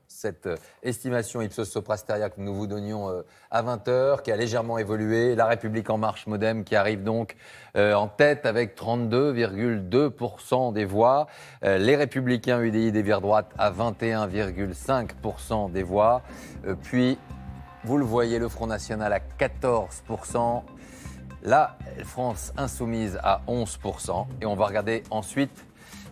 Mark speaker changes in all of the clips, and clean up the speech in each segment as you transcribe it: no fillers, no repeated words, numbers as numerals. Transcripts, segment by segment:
Speaker 1: Cette estimation Ipsos Soprasteria que nous vous donnions à 20h, qui a légèrement évolué. La République En Marche, Modem, qui arrive donc en tête avec 32,2% des voix. Les Républicains, UDI des Verts droite à 21,5% des voix. Puis, vous le voyez, le Front National à 14%. La France Insoumise à 11%. Et on va regarder ensuite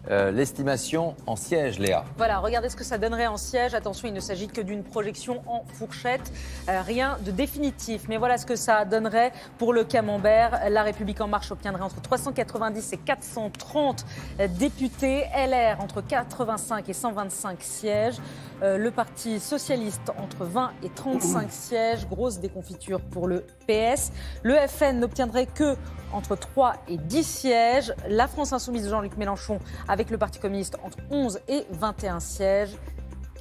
Speaker 1: l'estimation en siège, Léa.
Speaker 2: Voilà, regardez ce que ça donnerait en siège. Attention, il ne s'agit que d'une projection en fourchette, rien de définitif. Mais voilà ce que ça donnerait pour le camembert. La République En Marche obtiendrait entre 390 et 430 députés. LR entre 85 et 125 sièges. Le Parti Socialiste entre 20 et 35 sièges. Grosse déconfiture pour le PS. Le FN n'obtiendrait que entre 3 et 10 sièges. La France Insoumise de Jean-Luc Mélenchon avec le Parti communiste entre 11 et 21 sièges.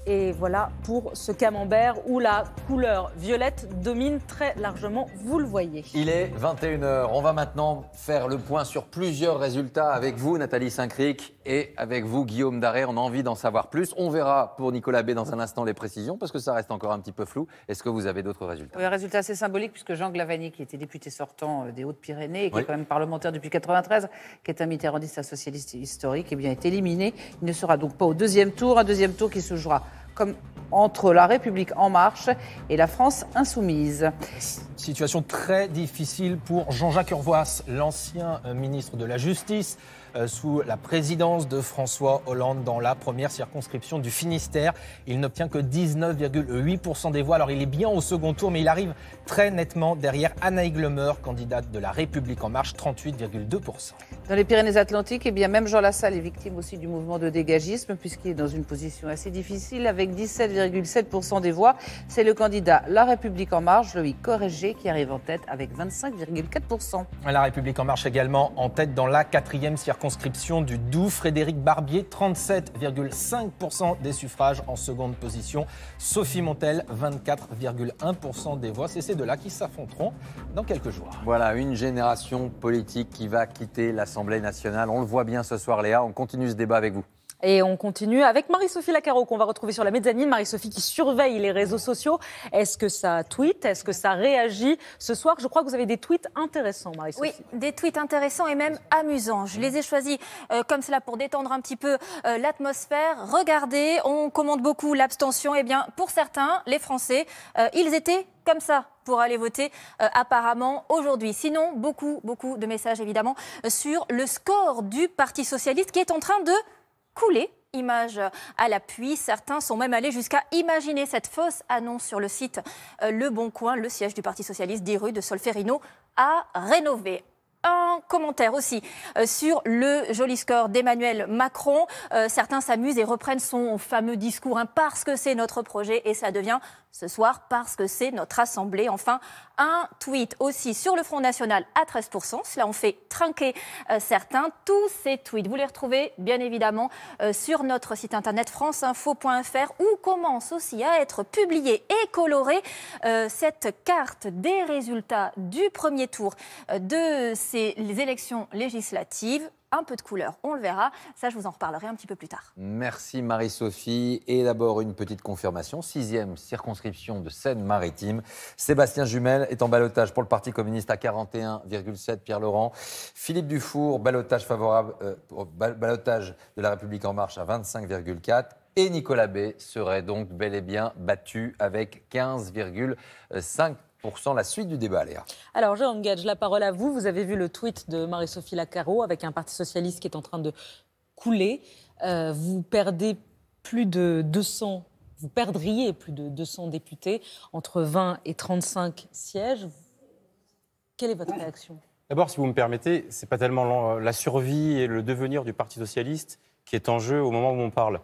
Speaker 2: Et voilà pour ce camembert où la couleur violette domine très largement, vous le voyez.
Speaker 1: Il est 21h. On va maintenant faire le point sur plusieurs résultats avec vous, Nathalie Saint-Cric, et avec vous, Guillaume Daré. On a envie d'en savoir plus. On verra pour Nicolas B dans un instant les précisions, parce que ça reste encore un petit peu flou. Est-ce que vous avez d'autres résultats?
Speaker 3: Oui, un résultat assez symbolique, puisque Jean Glavany, qui était député sortant des Hautes-Pyrénées, et qui est quand même parlementaire depuis 1993, qui est un mitterrandiste, un socialiste historique, eh bien, est éliminé. Il ne sera donc pas au deuxième tour. Un deuxième tour qui se jouera comme entre la République En Marche et la France Insoumise.
Speaker 4: Situation très difficile pour Jean-Jacques Urvoas, l'ancien ministre de la Justice, sous la présidence de François Hollande dans la première circonscription du Finistère. Il n'obtient que 19,8% des voix. Alors il est bien au second tour, mais il arrive très nettement derrière Anaïs Glemer, candidate de la République En Marche, 38,2%.
Speaker 3: Dans les Pyrénées-Atlantiques, eh bien, même Jean Lassalle est victime aussi du mouvement de dégagisme, puisqu'il est dans une position assez difficile, avec 17,7% des voix. C'est le candidat La République En Marche, Loïc Corrégé, qui arrive en tête avec 25,4%.
Speaker 4: La République En Marche également en tête dans la quatrième circonscription du Doubs. Frédéric Barbier, 37,5% des suffrages en seconde position. Sophie Montel, 24,1% des voix. C'est ces deux-là qui s'affronteront dans quelques jours.
Speaker 1: Voilà, une génération politique qui va quitter l'Assemblée nationale. On le voit bien ce soir, Léa. On continue ce débat avec vous.
Speaker 2: Et on continue avec Marie-Sophie Lacaro qu'on va retrouver sur la mezzanine. Marie-Sophie qui surveille les réseaux sociaux. Est-ce que ça tweet? Est-ce que ça réagit? Ce soir, je crois que vous avez des tweets intéressants, Marie-Sophie.
Speaker 5: Oui, des tweets intéressants et même amusants. Je les ai choisis comme cela pour détendre un petit peu l'atmosphère. Regardez, on commande beaucoup l'abstention. Eh bien, pour certains, les Français, ils étaient comme ça pour aller voter apparemment aujourd'hui. Sinon, beaucoup de messages évidemment sur le score du Parti Socialiste qui est en train de couler. Image à l'appui. Certains sont même allés jusqu'à imaginer cette fausse annonce sur le site Le Bon Coin, le siège du Parti Socialiste 10 rue de Solferino à rénover. Un commentaire aussi sur le joli score d'Emmanuel Macron. Certains s'amusent et reprennent son fameux discours parce que c'est notre projet et ça devient ce soir parce que c'est notre assemblée. Enfin, un tweet aussi sur le Front National à 13%. Cela en fait trinquer certains. Tous ces tweets, vous les retrouvez bien évidemment sur notre site internet franceinfo.fr où commence aussi à être publiée et colorée cette carte des résultats du premier tour de ces élections législatives. Un peu de couleur, on le verra. Ça, je vous en reparlerai un petit peu plus tard.
Speaker 1: Merci Marie-Sophie. Et d'abord, une petite confirmation. 6e circonscription de Seine-Maritime. Sébastien Jumel est en ballottage pour le Parti communiste à 41,7. Pierre Laurent. Philippe Dufour, ballottage favorable, ballottage de la République En Marche à 25,4. Et Nicolas B serait donc bel et bien battu avec 15,5%. La suite du débat, Léa.
Speaker 2: Alors, Jérôme Gage, la parole à vous. Vous avez vu le tweet de Marie-Sophie Lacaro avec un Parti socialiste qui est en train de couler. Vous perdez plus de 200, vous perdriez plus de 200 députés, entre 20 et 35 sièges. Quelle est votre réaction?
Speaker 6: D'abord, si vous me permettez, ce n'est pas tellement la survie et le devenir du Parti socialiste qui est en jeu au moment où on parle.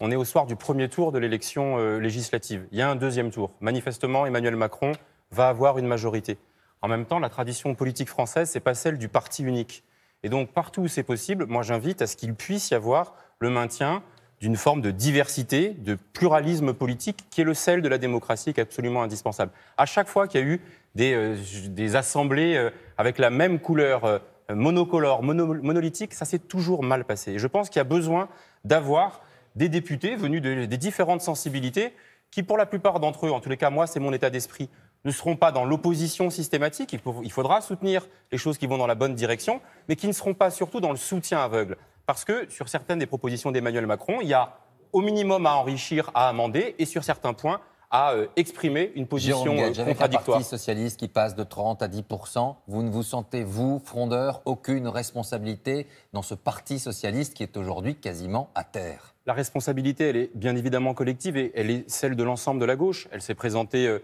Speaker 6: On est au soir du premier tour de l'élection législative. Il y a un deuxième tour. Manifestement, Emmanuel Macron va avoir une majorité. En même temps, la tradition politique française, ce n'est pas celle du parti unique. Et donc, partout où c'est possible, moi j'invite à ce qu'il puisse y avoir le maintien d'une forme de diversité, de pluralisme politique, qui est le sel de la démocratie, qui est absolument indispensable. À chaque fois qu'il y a eu des assemblées avec la même couleur monocolore, monolithique, ça s'est toujours mal passé. Et je pense qu'il y a besoin d'avoir des députés venus des différentes sensibilités qui, pour la plupart d'entre eux, en tous les cas, moi, c'est mon état d'esprit, ne seront pas dans l'opposition systématique. Il faudra soutenir les choses qui vont dans la bonne direction, mais qui ne seront pas surtout dans le soutien aveugle. Parce que sur certaines des propositions d'Emmanuel Macron, il y a au minimum à enrichir, à amender, et sur certains points, à exprimer une position
Speaker 1: Avec un
Speaker 6: contradictoire.
Speaker 1: parti socialiste qui passe de 30 à 10%, vous ne vous sentez, vous, frondeur, aucune responsabilité dans ce parti socialiste qui est aujourd'hui quasiment à terre?
Speaker 6: La responsabilité, elle est bien évidemment collective et elle est celle de l'ensemble de la gauche. Elle s'est présentée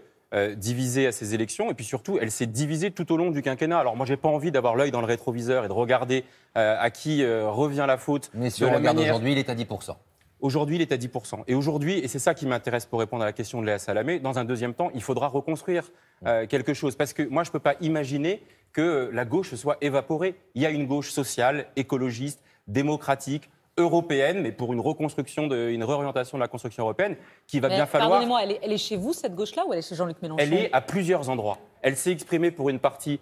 Speaker 6: divisée à ces élections et puis surtout, elle s'est divisée tout au long du quinquennat. Alors moi, j'ai pas envie d'avoir l'œil dans le rétroviseur et de regarder à qui revient la faute.
Speaker 1: Mais si on regarde aujourd'hui, il est à 10%.
Speaker 6: Aujourd'hui, il est à 10%. Et aujourd'hui, et c'est ça qui m'intéresse pour répondre à la question de Léa Salamé, dans un deuxième temps, il faudra reconstruire quelque chose. Parce que moi, je ne peux pas imaginer que la gauche se soit évaporée. Il y a une gauche sociale, écologiste, démocratique, européenne, mais pour une reconstruction, une réorientation de la construction européenne, qui va bien falloir...
Speaker 2: Pardonnez-moi, elle est chez vous, cette gauche-là, ou elle est chez Jean-Luc Mélenchon?
Speaker 6: Elle est à plusieurs endroits. Elle s'est exprimée pour une partie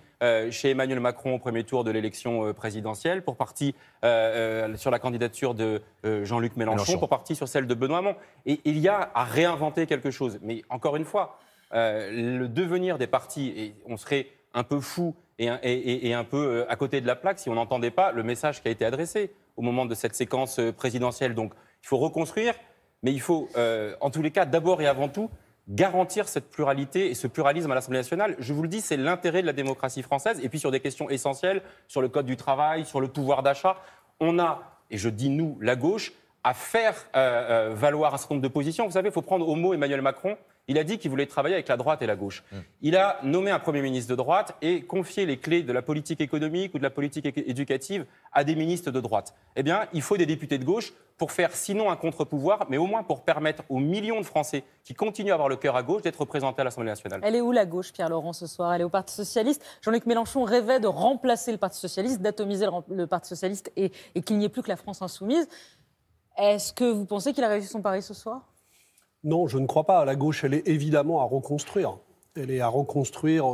Speaker 6: chez Emmanuel Macron au premier tour de l'élection présidentielle, pour partie sur la candidature de Jean-Luc Mélenchon, pour partie sur celle de Benoît Hamon. Et il y a à réinventer quelque chose. Mais encore une fois, le devenir des partis, et on serait un peu fou et un peu à côté de la plaque si on n'entendait pas le message qui a été adressé au moment de cette séquence présidentielle. Donc il faut reconstruire, mais il faut en tous les cas d'abord et avant tout garantir cette pluralité et ce pluralisme à l'Assemblée nationale. Je vous le dis, c'est l'intérêt de la démocratie française. Et puis sur des questions essentielles, sur le code du travail, sur le pouvoir d'achat, on a, et je dis nous, la gauche, à faire valoir un certain nombre de positions. Vous savez, il faut prendre au mot Emmanuel Macron. Il a dit qu'il voulait travailler avec la droite et la gauche. Il a nommé un Premier ministre de droite et confié les clés de la politique économique ou de la politique éducative à des ministres de droite. Eh bien, il faut des députés de gauche pour faire, sinon un contre-pouvoir, mais au moins pour permettre aux millions de Français qui continuent à avoir le cœur à gauche d'être représentés à l'Assemblée nationale.
Speaker 2: Elle est où la gauche, Pierre-Laurent, ce soir? Elle est au Parti socialiste. Jean-Luc Mélenchon rêvait de remplacer le Parti socialiste, d'atomiser le Parti socialiste et qu'il n'y ait plus que la France insoumise. Est-ce que vous pensez qu'il a réussi son pari ce soir?
Speaker 7: Non, je ne crois pas. La gauche, elle est évidemment à reconstruire. Elle est à reconstruire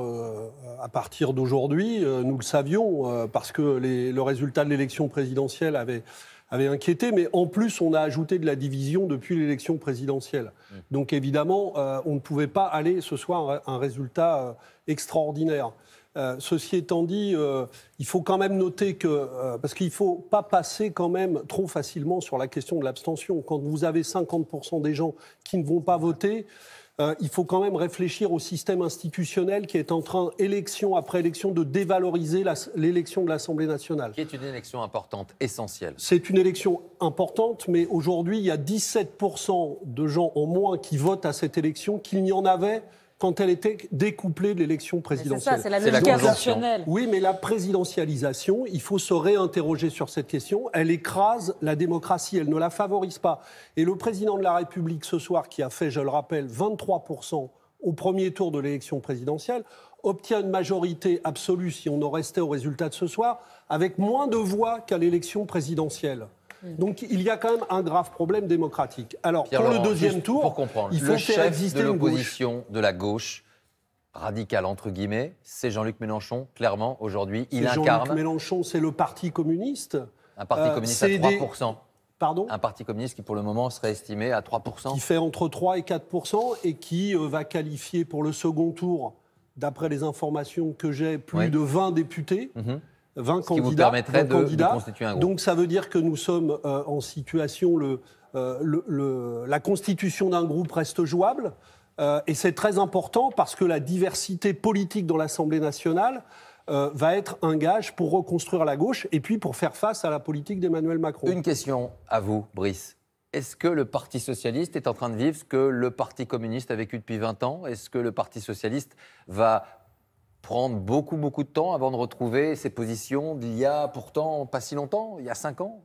Speaker 7: à partir d'aujourd'hui. Nous le savions, parce que le résultat de l'élection présidentielle avait inquiété. Mais en plus, on a ajouté de la division depuis l'élection présidentielle. Donc évidemment, on ne pouvait pas aller ce soir à un résultat extraordinaire. Ceci étant dit, il faut quand même noter que, parce qu'il ne faut pas passer quand même trop facilement sur la question de l'abstention. Quand vous avez 50% des gens qui ne vont pas voter, il faut quand même réfléchir au système institutionnel qui est en train, élection après élection, de dévaloriser l'élection de l'Assemblée nationale.
Speaker 1: Qui est une élection importante, essentielle.
Speaker 7: C'est une élection importante, mais aujourd'hui, il y a 17% de gens en moins qui votent à cette élection qu'il n'y en avait quand elle était découplée de l'élection présidentielle.
Speaker 2: C'est ça, c'est la logique institutionnelle.
Speaker 7: Oui, mais la présidentialisation, il faut se réinterroger sur cette question. Elle écrase la démocratie, elle ne la favorise pas. Et le président de la République ce soir, qui a fait, je le rappelle, 23% au premier tour de l'élection présidentielle, obtient une majorité absolue, si on en restait au résultat de ce soir, avec moins de voix qu'à l'élection présidentielle. Donc il y a quand même un grave problème démocratique. Alors pour le deuxième tour,
Speaker 1: pour comprendre,
Speaker 7: il faut
Speaker 1: le
Speaker 7: faire
Speaker 1: chef
Speaker 7: exister
Speaker 1: de
Speaker 7: une gauche.
Speaker 1: l'opposition de la gauche radicale entre guillemets, c'est Jean-Luc Mélenchon. Clairement, aujourd'hui, il incarne.
Speaker 7: Jean-Luc Mélenchon, c'est le Parti communiste.
Speaker 1: Un parti communiste à 3%.
Speaker 7: Pardon ?
Speaker 1: Un parti communiste qui, pour le moment, serait estimé à 3%.
Speaker 7: Qui fait entre 3 et 4% et qui va qualifier pour le second tour, d'après les informations que j'ai, plus de 20 députés. 20
Speaker 1: Ce qui vous
Speaker 7: candidats,
Speaker 1: permettrait de constituer un groupe.
Speaker 7: Donc ça veut dire que nous sommes en situation, la constitution d'un groupe reste jouable. Et c'est très important parce que la diversité politique dans l'Assemblée nationale va être un gage pour reconstruire la gauche et puis pour faire face à la politique d'Emmanuel Macron.
Speaker 1: Une question à vous, Brice. Est-ce que le Parti socialiste est en train de vivre ce que le Parti communiste a vécu depuis 20 ans? Est-ce que le Parti socialiste va prendre beaucoup de temps avant de retrouver ses positions d'il y a pourtant pas si longtemps, il y a 5 ans?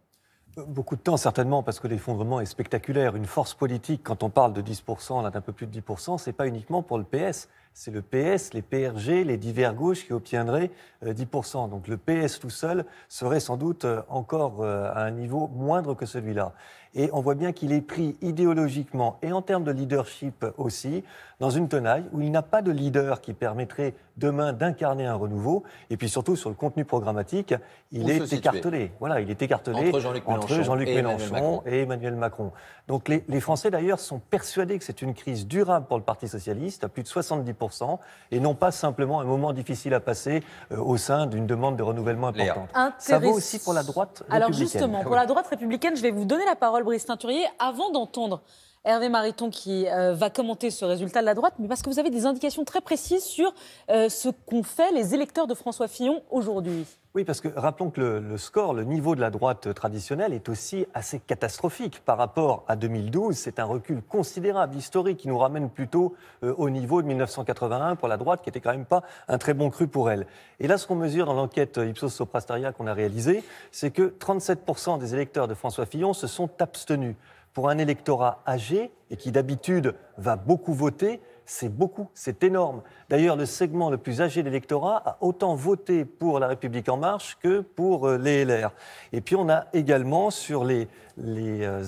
Speaker 8: Beaucoup de temps, certainement, parce que l'effondrement est spectaculaire. Une force politique, quand on parle de 10%, d'un peu plus de 10%, c'est pas uniquement pour le PS. C'est le PS, les PRG, les divers gauches qui obtiendraient 10%. Donc le PS tout seul serait sans doute encore à un niveau moindre que celui-là. Et on voit bien qu'il est pris idéologiquement et en termes de leadership aussi dans une tenaille où il n'a pas de leader qui permettrait demain d'incarner un renouveau. Et puis surtout sur le contenu programmatique, il est écartelé. Voilà, il est écartelé
Speaker 1: entre Jean-Luc
Speaker 8: Mélenchon et Emmanuel Macron. Donc les Français d'ailleurs sont persuadés que c'est une crise durable pour le Parti socialiste, à plus de 70%, et non pas simplement un moment difficile à passer au sein d'une demande de renouvellement importante. Ça vaut aussi pour la droite républicaine.
Speaker 2: Alors justement, pour la droite républicaine, je vais vous donner la parole, Brice Teinturier, avant d'entendre Hervé Mariton qui va commenter ce résultat de la droite, mais parce que vous avez des indications très précises sur ce qu'ont fait les électeurs de François Fillon aujourd'hui.
Speaker 8: Oui, parce que rappelons que le score, le niveau de la droite traditionnelle est aussi assez catastrophique par rapport à 2012. C'est un recul considérable, historique, qui nous ramène plutôt au niveau de 1981 pour la droite, qui n'était quand même pas un très bon cru pour elle. Et là, ce qu'on mesure dans l'enquête Ipsos Soprasteria qu'on a réalisée, c'est que 37% des électeurs de François Fillon se sont abstenus. Pour un électorat âgé et qui d'habitude va beaucoup voter, c'est beaucoup, c'est énorme. D'ailleurs, le segment le plus âgé de l'électorat a autant voté pour La République En Marche que pour les LR. Et puis on a également sur les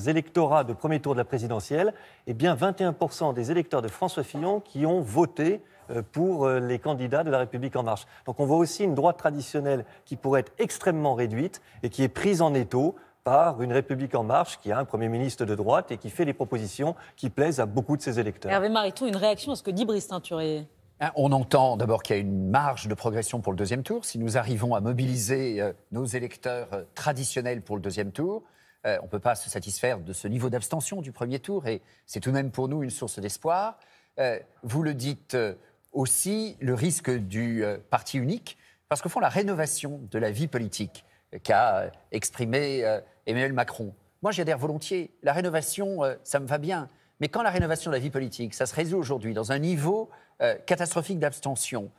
Speaker 8: électorats de premier tour de la présidentielle, eh bien 21% des électeurs de François Fillon qui ont voté pour les candidats de La République En Marche. Donc on voit aussi une droite traditionnelle qui pourrait être extrêmement réduite et qui est prise en étau par une République En Marche qui a un Premier ministre de droite et qui fait des propositions qui plaisent à beaucoup de ses électeurs.
Speaker 2: Hervé Mariton, une réaction à ce que dit Brice Teinturier.
Speaker 9: On entend d'abord qu'il y a une marge de progression pour le deuxième tour. Si nous arrivons à mobiliser nos électeurs traditionnels pour le deuxième tour, on ne peut pas se satisfaire de ce niveau d'abstention du premier tour et c'est tout de même pour nous une source d'espoir. Vous le dites aussi, le risque du parti unique, parce qu'au fond, la rénovation de la vie politique qu'a exprimé Emmanuel Macron. Moi, j'adhère volontiers. La rénovation, ça me va bien. Mais quand la rénovation de la vie politique, ça se résout aujourd'hui dans un niveau catastrophique d'abstention,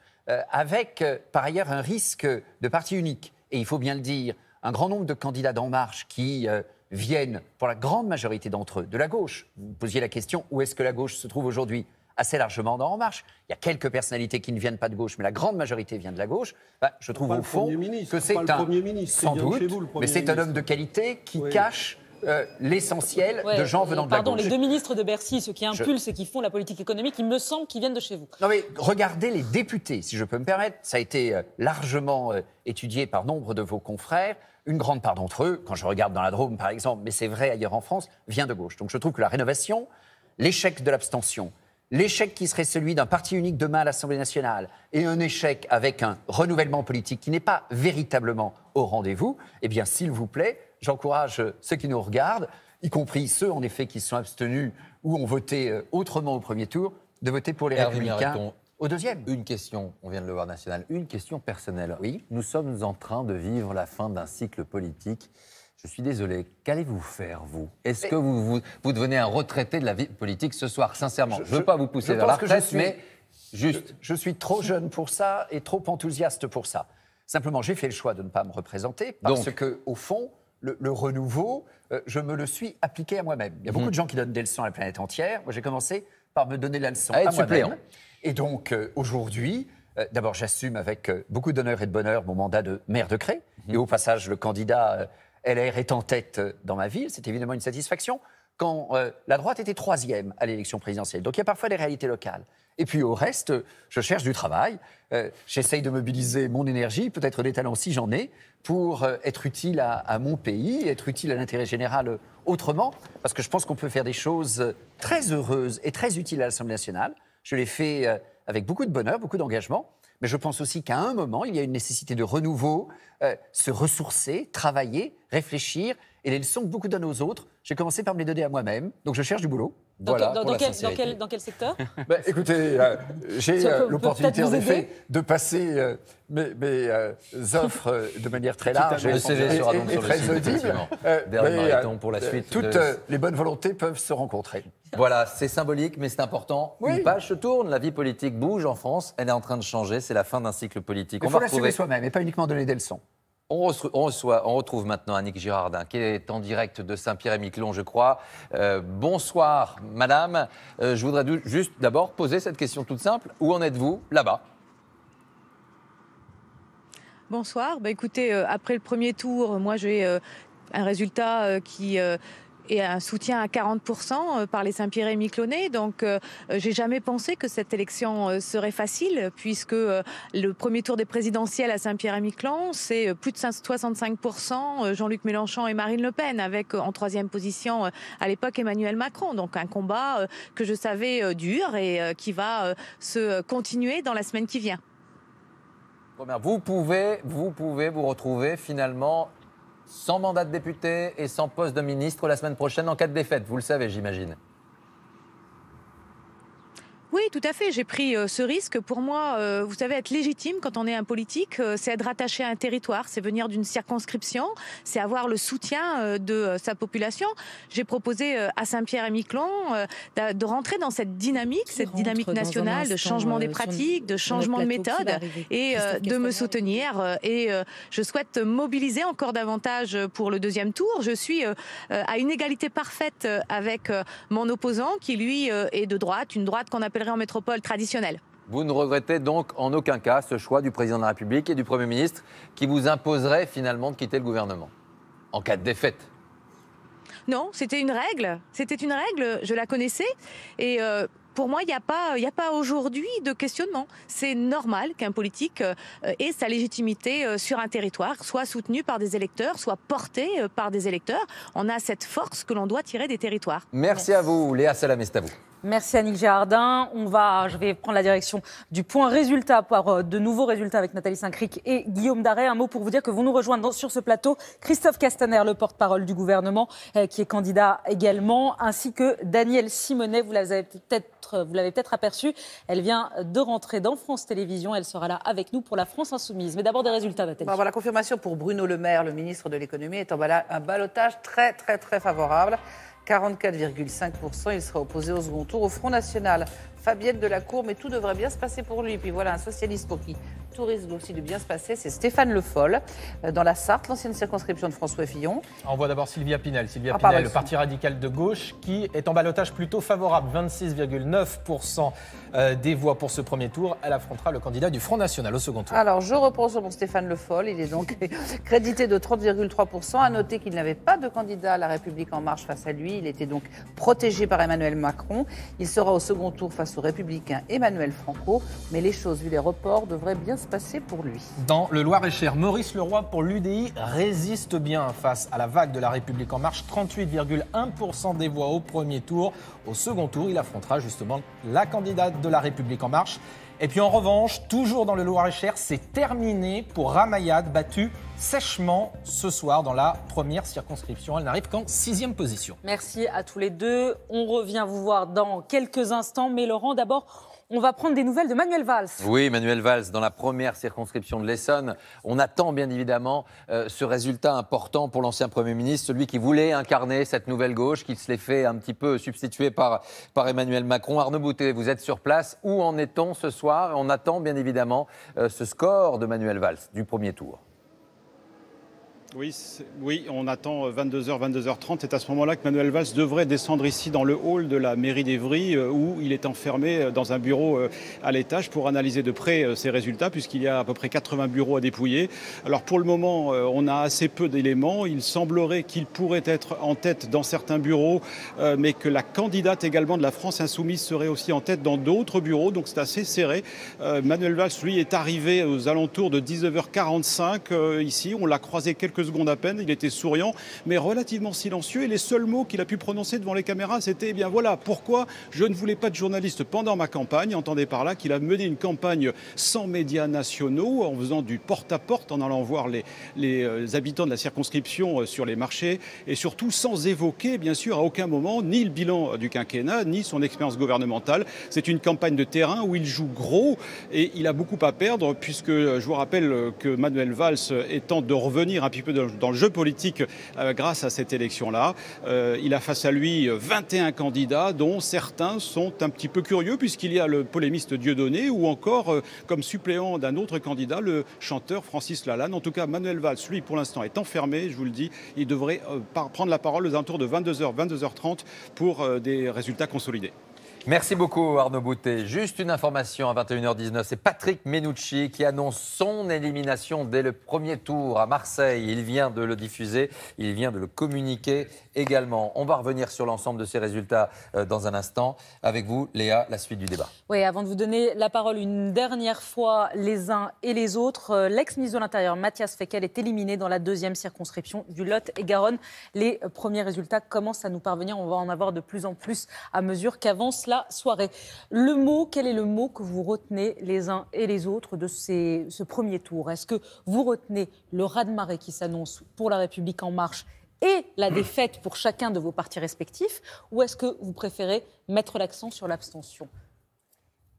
Speaker 9: avec par ailleurs un risque de parti unique, et il faut bien le dire, un grand nombre de candidats d'En Marche qui viennent, pour la grande majorité d'entre eux, de la gauche. Vous posiez la question, où est-ce que la gauche se trouve aujourd'hui ? Assez largement dans En Marche. Il y a quelques personnalités qui ne viennent pas de gauche, mais la grande majorité vient de la gauche. Je trouve au fond que c'est sans doute, mais c'est un homme de qualité qui cache l'essentiel de gens venant de la gauche.
Speaker 2: Pardon, les deux ministres de Bercy, ceux qui impulsent et qui font la politique économique, il me semble qu'ils viennent de chez vous.
Speaker 9: Non mais regardez les députés, si je peux me permettre. Ça a été largement étudié par nombre de vos confrères. Une grande part d'entre eux, quand je regarde dans la Drôme par exemple, mais c'est vrai ailleurs en France, vient de gauche. Donc je trouve que la rénovation, l'échec de l'abstention, l'échec qui serait celui d'un parti unique demain à l'Assemblée nationale et un échec avec un renouvellement politique qui n'est pas véritablement au rendez-vous, eh bien, s'il vous plaît, j'encourage ceux qui nous regardent, y compris ceux, en effet, qui se sont abstenus ou ont voté autrement au premier tour, de voter pour les Républicains au deuxième.
Speaker 1: Une question, on vient de le voir national, une question personnelle.
Speaker 9: Oui.
Speaker 1: Nous sommes en train de vivre la fin d'un cycle politique. Je suis désolé, qu'allez-vous faire, vous ? Est-ce que vous devenez un retraité de la vie politique ce soir, sincèrement ? Je ne veux pas vous pousser vers la retraite, mais juste...
Speaker 9: Je suis trop jeune pour ça et trop enthousiaste pour ça. Simplement, j'ai fait le choix de ne pas me représenter parce que, au fond, le renouveau, je me le suis appliqué à moi-même. Il y a beaucoup de gens qui donnent des leçons à la planète entière. Moi, j'ai commencé par me donner la leçon à moi-même. Et donc, aujourd'hui... d'abord, j'assume avec beaucoup d'honneur et de bonheur mon mandat de maire de Cré. Et au passage, le candidat LR est en tête dans ma ville. C'est évidemment une satisfaction quand la droite était troisième à l'élection présidentielle. Donc il y a parfois des réalités locales. Et puis au reste, je cherche du travail. J'essaye de mobiliser mon énergie, peut-être des talents si j'en ai, pour être utile à mon pays, être utile à l'intérêt général autrement. Parce que je pense qu'on peut faire des choses très heureuses et très utiles à l'Assemblée nationale. Je l'ai fait avec beaucoup de bonheur, beaucoup d'engagement. Mais je pense aussi qu'à un moment, il y a une nécessité de renouveau, se ressourcer, travailler, réfléchir. Et les leçons que beaucoup donnent aux autres, j'ai commencé par me les donner à moi-même. Donc je cherche du boulot.
Speaker 2: Dans quel secteur ?
Speaker 9: Écoutez, j'ai l'opportunité en effet de passer mes offres de manière très large
Speaker 1: le CV sera donc
Speaker 9: et très audible.
Speaker 1: Pour la suite.
Speaker 9: Toutes les bonnes volontés peuvent se rencontrer.
Speaker 1: Voilà, c'est symbolique, mais c'est important.
Speaker 9: Oui.
Speaker 1: Une page se tourne, la vie politique bouge en France, elle est en train de changer, c'est la fin d'un cycle politique.
Speaker 9: Il faut l'assumer soi-même et pas uniquement donner des leçons.
Speaker 1: On retrouve maintenant Annick Girardin, qui est en direct de Saint-Pierre-et-Miquelon, je crois. Bonsoir, madame. Je voudrais juste d'abord poser cette question toute simple. Où en êtes-vous là-bas ?
Speaker 10: Bonsoir. Écoutez, après le premier tour, moi j'ai un résultat qui et un soutien à 40% par les Saint-Pierre-et-Miquelonais. Donc, j'ai jamais pensé que cette élection serait facile, puisque le premier tour des présidentielles à Saint-Pierre-et-Miquelon, c'est plus de 65% Jean-Luc Mélenchon et Marine Le Pen, avec en troisième position à l'époque Emmanuel Macron. Donc, un combat que je savais dur et qui va se continuer dans la semaine qui vient.
Speaker 1: Vous pouvez vous retrouver finalement sans mandat de député et sans poste de ministre la semaine prochaine en cas de défaite. Vous le savez, j'imagine.
Speaker 10: Oui, tout à fait. J'ai pris ce risque. Pour moi, vous savez, être légitime quand on est un politique, c'est être rattaché à un territoire, c'est venir d'une circonscription, c'est avoir le soutien de sa population. J'ai proposé à Saint-Pierre-et-Miquelon de rentrer dans cette dynamique nationale de changement des pratiques, de changement de méthode et de me soutenir. Et je souhaite mobiliser encore davantage pour le deuxième tour. Je suis à une égalité parfaite avec mon opposant qui, lui, est de droite, une droite qu'on appelle en métropole traditionnelle.
Speaker 1: Vous ne regrettez donc en aucun cas ce choix du président de la République et du Premier ministre qui vous imposerait finalement de quitter le gouvernement en cas de défaite?
Speaker 10: Non, c'était une règle. C'était une règle, je la connaissais. Et pour moi, il n'y a pas aujourd'hui de questionnement. C'est normal qu'un politique ait sa légitimité sur un territoire, soit soutenu par des électeurs, soit porté par des électeurs. On a cette force que l'on doit tirer des territoires.
Speaker 1: Merci à vous, Léa Salamé, c'est à vous.
Speaker 2: Merci Annick Gérardin. Je vais prendre la direction du point résultat pour de nouveaux résultats avec Nathalie Saint-Cric et Guillaume Darey. Un mot pour vous dire que vous nous rejoignez sur ce plateau Christophe Castaner, le porte-parole du gouvernement, qui est candidat également, ainsi que Danielle Simonet. Vous l'avez peut-être aperçu. Elle vient de rentrer dans France Télévisions. Elle sera là avec nous pour la France Insoumise. Mais d'abord des résultats, Nathalie.
Speaker 3: La confirmation pour Bruno Le Maire, le ministre de l'économie, est un ballottage très, très, très favorable. 44,5%, il sera opposé au second tour au Front National. Fabienne Delacour, mais tout devrait bien se passer pour lui. Puis voilà, un socialiste pour qui tout risque aussi de bien se passer, c'est Stéphane Le Foll, dans la Sarthe, l'ancienne circonscription de François Fillon.
Speaker 4: On voit d'abord Sylvia Pinel. Le parti radical de gauche, qui est en ballottage plutôt favorable. 26,9% des voix pour ce premier tour. Elle affrontera le candidat du Front National au second tour.
Speaker 3: Alors, je reprends sur mon Stéphane Le Foll. Il est donc crédité de 30,3%. À noter qu'il n'avait pas de candidat à La République En Marche face à lui. Il était donc protégé par Emmanuel Macron. Il sera au second tour face au républicain Emmanuel Franco. Mais les choses, vu les reports, devraient bien se passer pour lui.
Speaker 4: Dans le Loir-et-Cher, Maurice Leroy pour l'UDI résiste bien face à la vague de La République En Marche. 38,1% des voix au premier tour. Au second tour, il affrontera justement la candidate de La République En Marche. Et puis en revanche, toujours dans le Loir-et-Cher, c'est terminé pour Ramayad, battue sèchement ce soir dans la première circonscription. Elle n'arrive qu'en 6e position.
Speaker 2: Merci à tous les deux. On revient vous voir dans quelques instants. Mais Laurent, d'abord, on va prendre des nouvelles de Manuel Valls.
Speaker 1: Oui, Manuel Valls, dans la première circonscription de l'Essonne. On attend bien évidemment ce résultat important pour l'ancien Premier ministre, celui qui voulait incarner cette nouvelle gauche, qui se l'est fait un petit peu substituer par Emmanuel Macron. Arnaud Boutet, vous êtes sur place. Où en est-on ce soir? On attend bien évidemment ce score de Manuel Valls du premier tour.
Speaker 11: Oui, on attend 22h, 22h30. C'est à ce moment-là que Manuel Valls devrait descendre ici dans le hall de la mairie d'Évry où il est enfermé dans un bureau à l'étage pour analyser de près ses résultats puisqu'il y a à peu près 80 bureaux à dépouiller. Alors pour le moment, on a assez peu d'éléments. Il semblerait qu'il pourrait être en tête dans certains bureaux, mais que la candidate également de la France Insoumise serait aussi en tête dans d'autres bureaux. Donc c'est assez serré. Manuel Valls, lui, est arrivé aux alentours de 19h45 ici. On l'a croisé quelques secondes à peine, il était souriant mais relativement silencieux et les seuls mots qu'il a pu prononcer devant les caméras c'était eh bien voilà pourquoi je ne voulais pas de journalistes pendant ma campagne. Entendez par là qu'il a mené une campagne sans médias nationaux en faisant du porte-à-porte, en allant voir les habitants de la circonscription sur les marchés et surtout sans évoquer bien sûr à aucun moment ni le bilan du quinquennat ni son expérience gouvernementale. C'est une campagne de terrain où il joue gros et il a beaucoup à perdre puisque je vous rappelle que Manuel Valls étant de revenir un petit peu dans le jeu politique grâce à cette élection-là. Il a face à lui 21 candidats dont certains sont un petit peu curieux puisqu'il y a le polémiste Dieudonné ou encore comme suppléant d'un autre candidat le chanteur Francis Lalanne. En tout cas Manuel Valls, lui pour l'instant est enfermé, je vous le dis, il devrait prendre la parole aux alentours de 22h, 22h30 pour des résultats consolidés.
Speaker 1: Merci beaucoup Arnaud Boutet. Juste une information à 21h19, c'est Patrick Menucci qui annonce son élimination dès le premier tour à Marseille. Il vient de le diffuser, il vient de le communiquer également. On va revenir sur l'ensemble de ces résultats dans un instant. Avec vous, Léa, la suite du débat.
Speaker 2: Oui, avant de vous donner la parole une dernière fois les uns et les autres, l'ex-ministre de l'Intérieur, Matthias Fekl, est éliminé dans la deuxième circonscription du Lot-et-Garonne. Les premiers résultats commencent à nous parvenir. On va en avoir de plus en plus à mesure qu'avance la soirée. Quel est le mot que vous retenez les uns et les autres de ce premier tour? Est-ce que vous retenez le raz-de-marée qui s'annonce pour La République En Marche et la défaite pour chacun de vos partis respectifs, ou est-ce que vous préférez mettre l'accent sur l'abstention?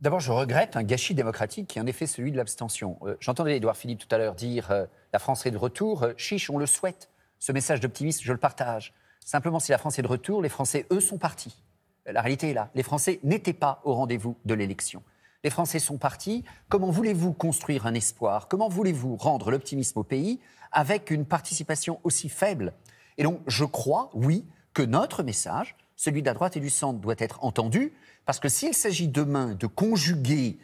Speaker 9: D'abord, je regrette un gâchis démocratique qui est en effet celui de l'abstention. J'entendais Édouard Philippe tout à l'heure dire la France est de retour. Chiche, on le souhaite. Ce message d'optimisme, je le partage. Simplement, si la France est de retour, les Français, eux, sont partis. La réalité est là. Les Français n'étaient pas au rendez-vous de l'élection. Les Français sont partis. Comment voulez-vous construire un espoir? Comment voulez-vous rendre l'optimisme au pays avec une participation aussi faible? Et donc, je crois, oui, que notre message, celui de la droite et du centre, doit être entendu, parce que s'il s'agit demain de conjuguer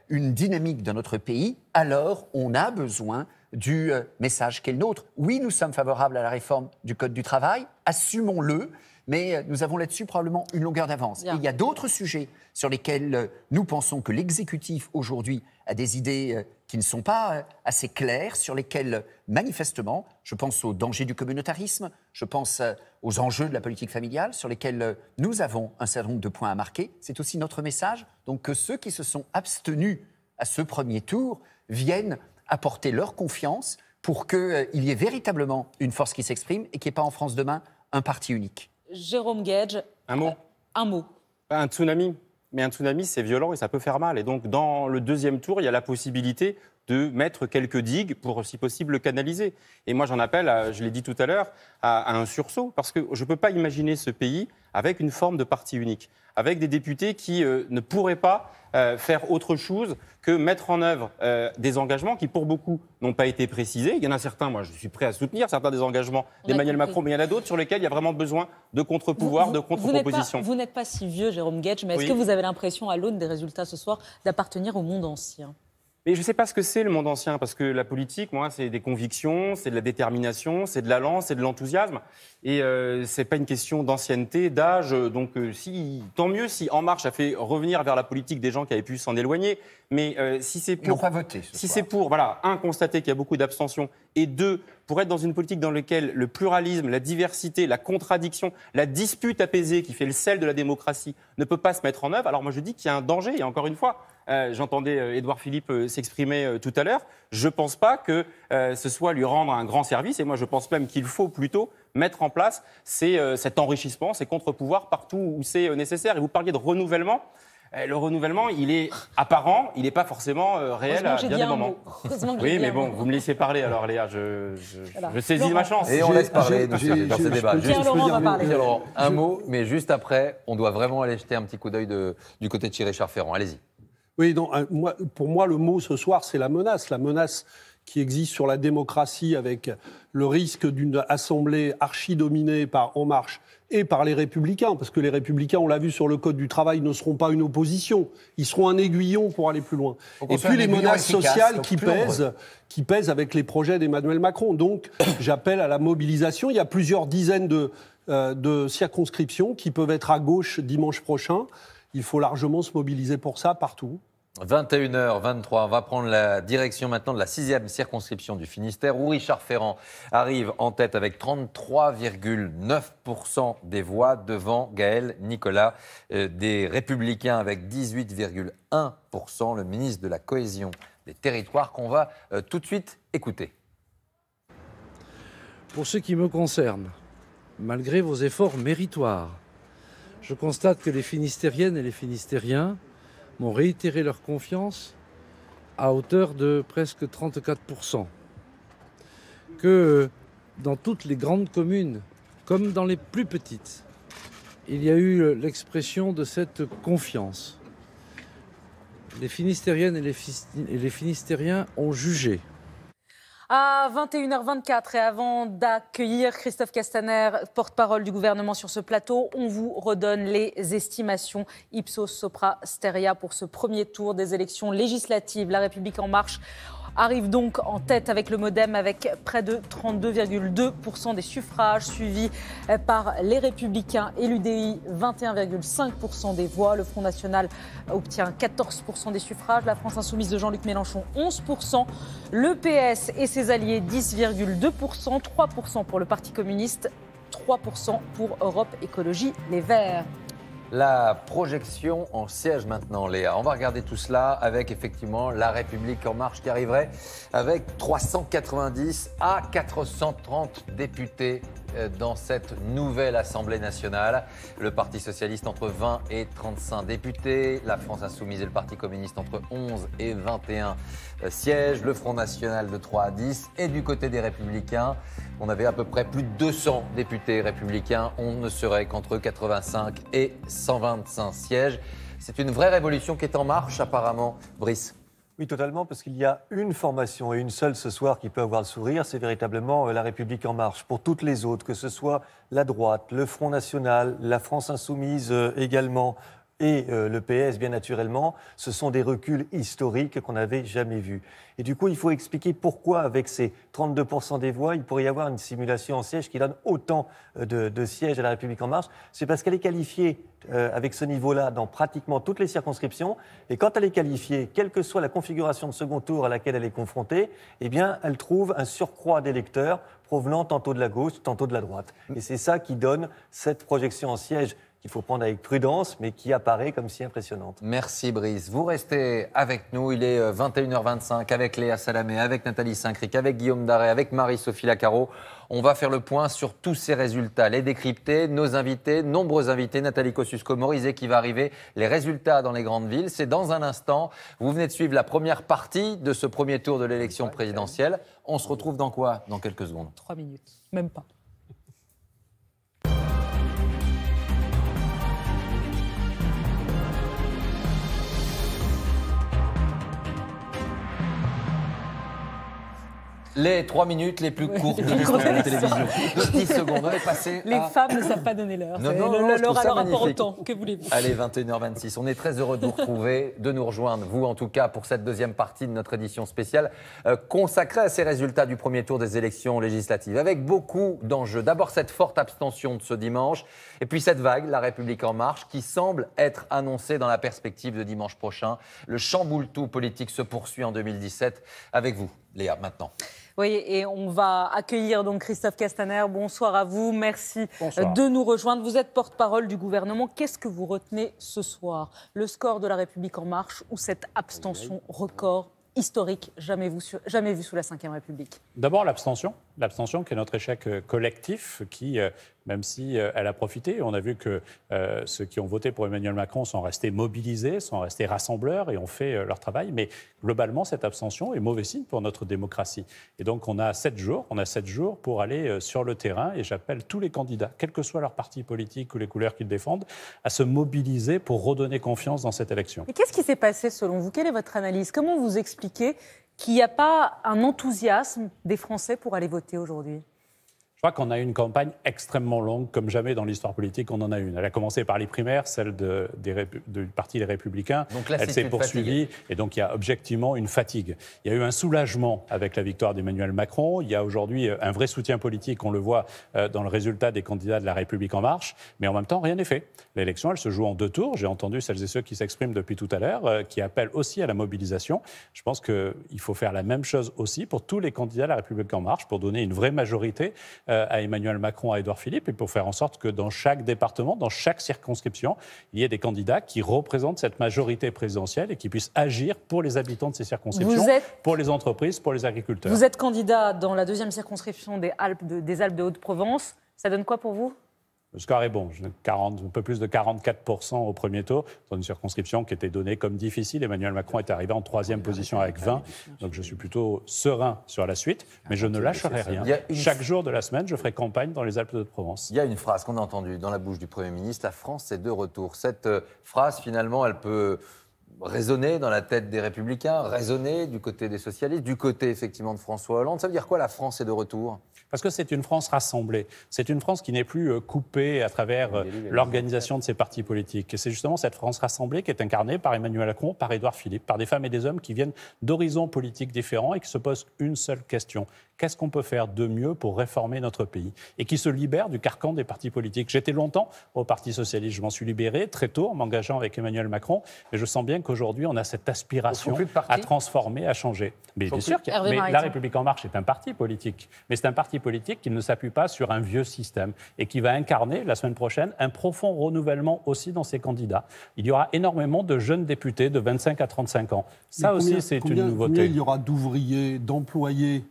Speaker 9: une dynamique dans notre pays, alors on a besoin du message qui est le nôtre. Oui, nous sommes favorables à la réforme du Code du travail, assumons-le, mais nous avons là-dessus probablement une longueur d'avance. Et il y a d'autres sujets sur lesquels nous pensons que l'exécutif aujourd'hui a des idées qui ne sont pas assez claires, sur lesquelles manifestement, je pense au danger du communautarisme, je pense aux enjeux de la politique familiale, sur lesquels nous avons un certain nombre de points à marquer. C'est aussi notre message, donc que ceux qui se sont abstenus à ce premier tour viennent apporter leur confiance pour qu'il y ait véritablement une force qui s'exprime et qu'il n'y ait pas en France demain un parti unique.
Speaker 2: Jérôme Guedj.
Speaker 6: Un mot.
Speaker 2: Un mot.
Speaker 6: Un tsunami. Mais un tsunami, c'est violent et ça peut faire mal. Et donc, dans le deuxième tour, il y a la possibilité de mettre quelques digues pour, si possible, le canaliser. Et moi, j'en appelle, je l'ai dit tout à l'heure, à un sursaut. Parce que je ne peux pas imaginer ce pays avec une forme de parti unique, avec des députés qui ne pourraient pas faire autre chose que mettre en œuvre des engagements qui, pour beaucoup, n'ont pas été précisés. Il y en a certains, moi, je suis prêt à soutenir certains des engagements d'Emmanuel Macron, mais il y en a d'autres sur lesquels il y a vraiment besoin de contre-pouvoir, de contre-propositions.
Speaker 2: Vous n'êtes pas si vieux, Jérôme Guedj, mais est-ce que vous avez l'impression, à l'aune des résultats ce soir, d'appartenir au monde ancien?
Speaker 6: Mais je ne sais pas ce que c'est le monde ancien, parce que la politique, moi, c'est des convictions, c'est de la détermination, c'est de l'allant, c'est de l'enthousiasme. Et ce n'est pas une question d'ancienneté, d'âge. Donc, tant mieux si En Marche a fait revenir vers la politique des gens qui avaient pu s'en éloigner. Mais si c'est pour.
Speaker 9: Ils n'ont pas voté.
Speaker 6: Si c'est pour, voilà, un, constater qu'il y a beaucoup d'abstention, et deux, pour être dans une politique dans laquelle le pluralisme, la diversité, la contradiction, la dispute apaisée qui fait le sel de la démocratie ne peut pas se mettre en œuvre, alors moi je dis qu'il y a un danger. Et encore une fois, j'entendais Édouard Philippe s'exprimer tout à l'heure. Je ne pense pas que ce soit lui rendre un grand service. Et moi, je pense même qu'il faut plutôt mettre en place cet enrichissement, ces contre-pouvoirs partout où c'est nécessaire. Et vous parliez de renouvellement. Le renouvellement, il est apparent, il n'est pas forcément réel à bien des moments. Oui, mais bon, vous me laissez parler alors, Léa. Je saisis ma chance.
Speaker 1: Et on laisse parler dans ce débat.
Speaker 2: Pierre-Laurent va parler.
Speaker 1: Pierre-Laurent, un mot, mais juste après, on doit vraiment aller jeter un petit coup d'œil du côté de Thierry Charles-Ferrand. Allez-y.
Speaker 7: Oui, non, pour moi, le mot ce soir, c'est la menace qui existe sur la démocratie avec le risque d'une assemblée archi-dominée par En Marche et par les Républicains, parce que les Républicains, on l'a vu sur le Code du travail, ne seront pas une opposition, ils seront un aiguillon pour aller plus loin. Et puis les menaces sociales qui pèsent avec les projets d'Emmanuel Macron. Donc j'appelle à la mobilisation. Il y a plusieurs dizaines de circonscriptions qui peuvent être à gauche dimanche prochain. Il faut largement se mobiliser pour ça partout.
Speaker 1: 21h23, on va prendre la direction maintenant de la 6e circonscription du Finistère, où Richard Ferrand arrive en tête avec 33,9% des voix devant Gaël Nicolas, des Républicains avec 18,1%, le ministre de la Cohésion des Territoires qu'on va tout de suite écouter.
Speaker 12: Pour ce qui me concerne, malgré vos efforts méritoires, je constate que les Finistériennes et les Finistériens m'ont réitéré leur confiance à hauteur de presque 34%. Que dans toutes les grandes communes, comme dans les plus petites, il y a eu l'expression de cette confiance. Les Finistériennes et les Finistériens ont jugé.
Speaker 2: À 21h24 et avant d'accueillir Christophe Castaner, porte-parole du gouvernement sur ce plateau, on vous redonne les estimations Ipsos Sopra Steria pour ce premier tour des élections législatives. La République En Marche arrive donc en tête avec le MoDem avec près de 32,2% des suffrages, suivi par les Républicains et l'UDI, 21,5% des voix. Le Front National obtient 14% des suffrages. La France Insoumise de Jean-Luc Mélenchon, 11%. Le PS et ses alliés, 10,2%. 3% pour le Parti communiste, 3% pour Europe Écologie Les Verts.
Speaker 1: La projection en siège maintenant, Léa. On va regarder tout cela avec effectivement La République En Marche qui arriverait avec 390 à 430 députés dans cette nouvelle Assemblée nationale. Le Parti socialiste entre 20 et 35 députés. La France insoumise et le Parti communiste entre 11 et 21 sièges. Le Front national de 3 à 10. Et du côté des Républicains, on avait à peu près plus de 200 députés républicains. On ne serait qu'entre 85 et 125 sièges. C'est une vraie révolution qui est en marche apparemment, Brice.
Speaker 8: Oui, totalement, parce qu'il y a une formation et une seule ce soir qui peut avoir le sourire, c'est véritablement La République En Marche. Pour toutes les autres, que ce soit la droite, le Front National, la France Insoumise également, et le PS, bien naturellement, ce sont des reculs historiques qu'on n'avait jamais vus. Et du coup, il faut expliquer pourquoi, avec ces 32% des voix, il pourrait y avoir une simulation en siège qui donne autant de sièges à La République En Marche. C'est parce qu'elle est qualifiée avec ce niveau-là dans pratiquement toutes les circonscriptions. Et quand elle est qualifiée, quelle que soit la configuration de second tour à laquelle elle est confrontée, eh bien, elle trouve un surcroît d'électeurs provenant tantôt de la gauche, tantôt de la droite. Et c'est ça qui donne cette projection en siège qu'il faut prendre avec prudence, mais qui apparaît comme si impressionnante.
Speaker 1: Merci Brice. Vous restez avec nous. Il est 21h25 avec Léa Salamé, avec Nathalie Saint-Cric, avec Guillaume Darey, avec Marie-Sophie Lacaro. On va faire le point sur tous ces résultats, les décrypter. Nos invités, nombreux invités, Nathalie Kosciusko-Morizet qui va arriver. Les résultats dans les grandes villes, c'est dans un instant. Vous venez de suivre la première partie de ce premier tour de l'élection présidentielle. On se retrouve dans quoi? Dans quelques secondes.
Speaker 2: 3 minutes, même pas.
Speaker 1: Les 3 minutes les plus courtes de l'histoire de la télévision. De 10 secondes, on est passé
Speaker 2: Les femmes ne savent pas donner l'heure.
Speaker 1: L'heure
Speaker 2: a leur rapport au temps. Que voulez-vous?
Speaker 1: Allez, 21h26. On est très heureux de vous retrouver, de nous rejoindre, vous en tout cas, pour cette deuxième partie de notre édition spéciale consacrée à ces résultats du premier tour des élections législatives, avec beaucoup d'enjeux. D'abord, cette forte abstention de ce dimanche, et puis cette vague, La République En Marche, qui semble être annoncée dans la perspective de dimanche prochain. Le chamboule-tout politique se poursuit en 2017. Avec vous, Léa, maintenant.
Speaker 2: Oui, et on va accueillir donc Christophe Castaner. Bonsoir à vous, merci de nous rejoindre. Vous êtes porte-parole du gouvernement. Qu'est-ce que vous retenez ce soir? Le score de La République En Marche ou cette abstention record historique jamais vu sous la Ve République?
Speaker 13: D'abord l'abstention qui est notre échec collectif, qui, même si elle a profité, on a vu que ceux qui ont voté pour Emmanuel Macron sont restés mobilisés, sont restés rassembleurs et ont fait leur travail. Mais globalement, cette abstention est mauvais signe pour notre démocratie. Et donc on a 7 jours pour aller sur le terrain, et j'appelle tous les candidats, quel que soit leur parti politique ou les couleurs qu'ils défendent, à se mobiliser pour redonner confiance dans cette élection.
Speaker 2: Et qu'est-ce qui s'est passé selon vous? Quelle est votre analyse? Comment vous expliquez qu'il n'y a pas un enthousiasme des Français pour aller voter aujourd'hui?
Speaker 13: Je crois qu'on a eu une campagne extrêmement longue, comme jamais dans l'histoire politique on en a une. Elle a commencé par les primaires, celle du Parti Les Républicains. Donc elle s'est poursuivie, et donc il y a objectivement une fatigue. Il y a eu un soulagement avec la victoire d'Emmanuel Macron. Il y a aujourd'hui un vrai soutien politique, on le voit dans le résultat des candidats de La République En Marche. Mais en même temps, rien n'est fait. L'élection, elle se joue en 2 tours. J'ai entendu celles et ceux qui s'expriment depuis tout à l'heure, qui appellent aussi à la mobilisation. Je pense qu'il faut faire la même chose aussi pour tous les candidats de La République En Marche, pour donner une vraie majorité à Emmanuel Macron, à Édouard Philippe, et pour faire en sorte que dans chaque département, dans chaque circonscription, il y ait des candidats qui représentent cette majorité présidentielle et qui puissent agir pour les habitants de ces circonscriptions, pour les entreprises, pour les agriculteurs.
Speaker 2: Vous êtes candidat dans la 2e circonscription des Alpes de Haute-Provence. Ça donne quoi pour vous?
Speaker 13: Le score est bon, un peu plus de 44% au premier tour, dans une circonscription qui était donnée comme difficile. Emmanuel Macron est arrivé en 3e position avec 20, donc je suis plutôt serein sur la suite, mais je ne lâcherai rien. Chaque jour de la semaine, je ferai campagne dans les Alpes de Haute-Provence.
Speaker 1: Il y a une phrase qu'on a entendue dans la bouche du Premier ministre, la France est de retour. Cette phrase, finalement, elle peut résonner dans la tête des Républicains, résonner du côté des socialistes, du côté effectivement de François Hollande. Ça veut dire quoi, la France est de retour ?
Speaker 13: Parce que c'est une France rassemblée. C'est une France qui n'est plus coupée à travers l'organisation de ses partis politiques. Et c'est justement cette France rassemblée qui est incarnée par Emmanuel Macron, par Édouard Philippe, par des femmes et des hommes qui viennent d'horizons politiques différents et qui se posent une seule question. Qu'est-ce qu'on peut faire de mieux pour réformer notre pays ? Et qui se libèrent du carcan des partis politiques. J'étais longtemps au Parti socialiste. Je m'en suis libéré très tôt en m'engageant avec Emmanuel Macron. Mais je sens bien qu'aujourd'hui, on a cette aspiration à transformer, à changer. Mais bien sûr, mais La République En Marche est un parti politique. Mais c'est un parti politique qui ne s'appuie pas sur un vieux système et qui va incarner, la semaine prochaine, un profond renouvellement aussi dans ses candidats. Il y aura énormément de jeunes députés de 25 à 35 ans. Ça aussi, c'est une nouveauté.
Speaker 7: Combien il y aura d'ouvriers, d'employés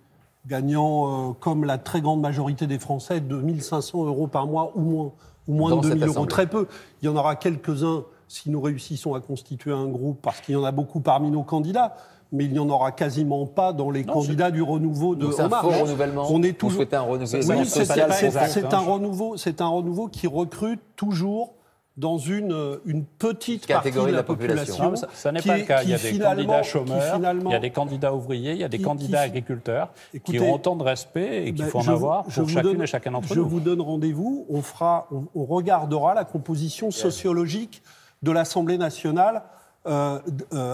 Speaker 7: gagnant, comme la très grande majorité des Français, 2 500 € par mois ou moins de 2 000 €. Très peu. Il y en aura quelques-uns si nous réussissons à constituer un groupe, parce qu'il y en a beaucoup parmi nos candidats. Mais il n'y en aura quasiment pas dans les candidats du renouveau de
Speaker 1: En Marche. C'est un faux renouvellement.
Speaker 7: On est toujours.
Speaker 1: Un renouvellement
Speaker 7: social. C'est un renouveau qui recrute toujours dans une petite
Speaker 1: catégorie de la population.
Speaker 13: Non, ça n'est pas le cas. Il y a des candidats chômeurs, il y a des candidats ouvriers, il y a des candidats agriculteurs qui ont autant de respect et qu'il faut en avoir pour chacune et chacun d'entre nous.
Speaker 7: Je vous donne rendez-vous. On regardera la composition sociologique de l'Assemblée nationale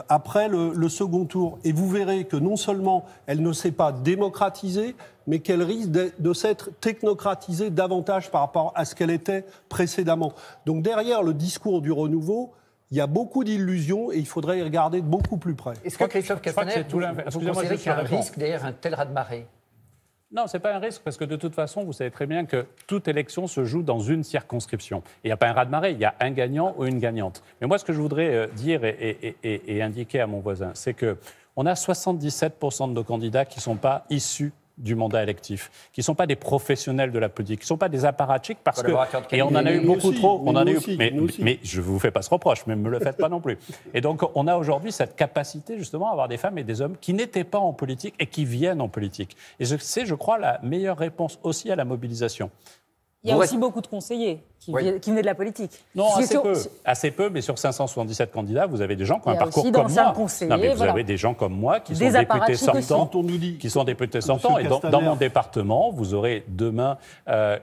Speaker 7: après le second tour. Et vous verrez que non seulement elle ne s'est pas démocratisée, mais qu'elle risque de s'être technocratisée davantage par rapport à ce qu'elle était précédemment. Donc derrière le discours du renouveau, il y a beaucoup d'illusions et il faudrait y regarder de beaucoup plus près.
Speaker 9: Est-ce que Christophe Castaner, vous considérez qu'il y a un risque derrière un tel raz-de-marée ?
Speaker 13: Non, ce n'est pas un risque, parce que de toute façon, vous savez très bien que toute élection se joue dans une circonscription. Il n'y a pas un raz-de-marée, il y a un gagnant ou une gagnante. Mais moi, ce que je voudrais dire et indiquer à mon voisin, c'est qu'on a 77% de nos candidats qui ne sont pas issus du mandat électif, qui ne sont pas des professionnels de la politique, qui ne sont pas des apparatchiks, parce que... Et on en a eu beaucoup trop. Mais je ne vous fais pas ce reproche, mais ne me le faites pas non plus. Et donc, on a aujourd'hui cette capacité, justement, à avoir des femmes et des hommes qui n'étaient pas en politique et qui viennent en politique. Et c'est, je crois, la meilleure réponse aussi à la mobilisation.
Speaker 2: Il y a aussi beaucoup de conseillers qui venaient de la politique.
Speaker 13: Non, assez peu, mais sur 577 candidats, vous avez des gens qui ont un parcours comme moi. Non, mais vous avez des gens comme moi qui sont députés sortants, Et dans mon département, vous aurez demain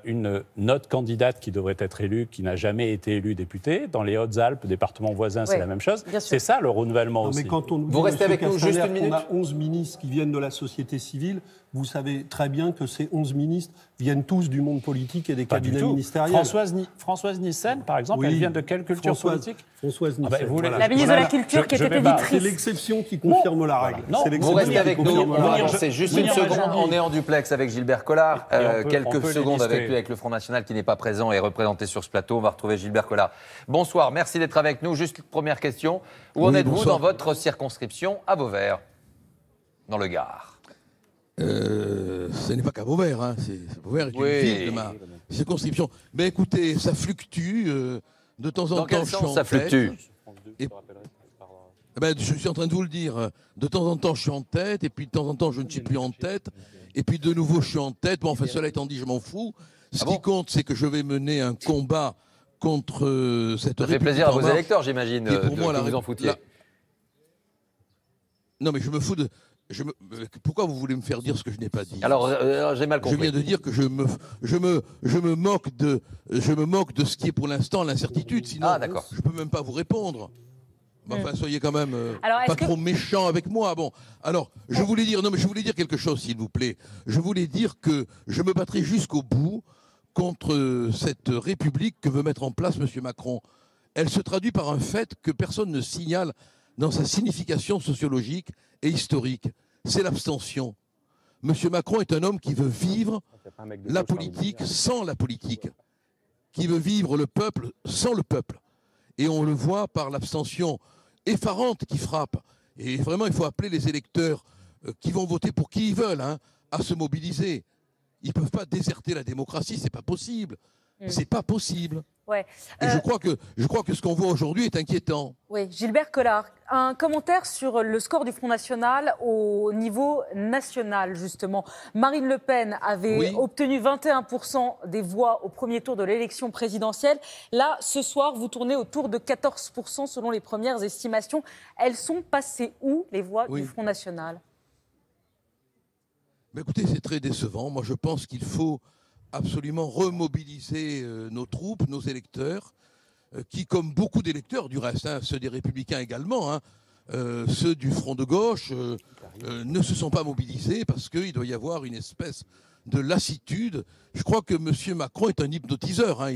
Speaker 13: une autre candidate qui devrait être élue, qui n'a jamais été élue députée. Dans les Hautes-Alpes, département voisin, c'est la même chose. C'est ça le renouvellement aussi.
Speaker 7: Mais quand on nous dit, vous restez avec nous juste une minute. On a 11 ministres qui viennent de la société civile. Vous savez très bien que ces 11 ministres viennent tous du monde politique et des cabinets ministériels.
Speaker 13: Françoise Nyssen, par exemple, elle vient de quelle culture politique ?
Speaker 7: Françoise Nyssen.
Speaker 2: La ministre de la Culture qui était éditrice.
Speaker 7: C'est l'exception qui confirme la règle.
Speaker 1: Vous restez avec nous. C'est juste une seconde. On est en duplex avec Gilbert Collard. Quelques secondes avec lui, avec le Front National qui n'est pas présent et représenté sur ce plateau. On va retrouver Gilbert Collard. Bonsoir, merci d'être avec nous. Juste première question. Où en êtes-vous dans votre circonscription à Vauvert, dans le Gard ?
Speaker 14: Ce n'est pas qu'à Vauvert, hein. Vauvert est une ville de ma circonscription. Mais écoutez, ça fluctue de temps en temps.
Speaker 1: Dans quel sens ça fluctue ?
Speaker 14: Je suis en train de vous le dire. De temps en temps, je suis en tête, et puis de temps en temps, je ne suis plus en tête, et puis de nouveau, je suis en tête. Bon, enfin, cela étant dit, je m'en fous. Ce qui compte, c'est que je vais mener un combat contre cette République.
Speaker 1: Ça fait plaisir à vos électeurs, j'imagine, que vous en foutiez.
Speaker 14: Non, mais je me fous de... Pourquoi vous voulez me faire dire ce que je n'ai pas dit ?
Speaker 1: Alors, j'ai mal compris.
Speaker 14: Je viens de dire que je me moque de ce qui est pour l'instant l'incertitude. Sinon, je ne peux même pas vous répondre. Enfin, soyez quand même pas trop méchants avec moi. Bon, alors, je voulais dire quelque chose, s'il vous plaît. Je voulais dire que je me battrai jusqu'au bout contre cette République que veut mettre en place M. Macron. Elle se traduit par un fait que personne ne signale dans sa signification sociologique et historique, c'est l'abstention. M. Macron est un homme qui veut vivre la politique sans la politique, qui veut vivre le peuple sans le peuple. Et on le voit par l'abstention effarante qui frappe. Et vraiment, il faut appeler les électeurs qui vont voter pour qui ils veulent à se mobiliser. Ils ne peuvent pas déserter la démocratie, c'est pas possible. C'est pas possible.
Speaker 2: Ouais.
Speaker 14: Et je crois que ce qu'on voit aujourd'hui est inquiétant.
Speaker 2: Oui, Gilbert Collard, un commentaire sur le score du Front National au niveau national, justement. Marine Le Pen avait obtenu 21% des voix au premier tour de l'élection présidentielle. Là, ce soir, vous tournez autour de 14% selon les premières estimations. Elles sont passées où, les voix du Front National?
Speaker 14: Mais écoutez, c'est très décevant. Moi, je pense qu'il faut absolument remobiliser nos troupes, nos électeurs, qui, comme beaucoup d'électeurs du reste, ceux des Républicains également, ceux du Front de gauche, ne se sont pas mobilisés parce qu'il doit y avoir une espèce de lassitude. Je crois que M. Macron est un hypnotiseur.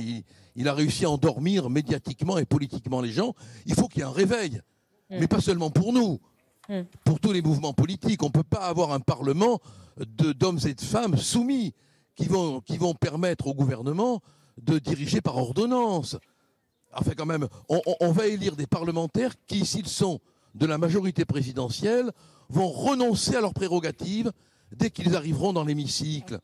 Speaker 14: Il a réussi à endormir médiatiquement et politiquement les gens. Il faut qu'il y ait un réveil, mais pas seulement pour nous, pour tous les mouvements politiques. On ne peut pas avoir un Parlement d'hommes et de femmes soumis qui vont permettre au gouvernement de diriger par ordonnance. Enfin, quand même, on va élire des parlementaires qui, s'ils sont de la majorité présidentielle, vont renoncer à leurs prérogatives dès qu'ils arriveront dans l'hémicycle.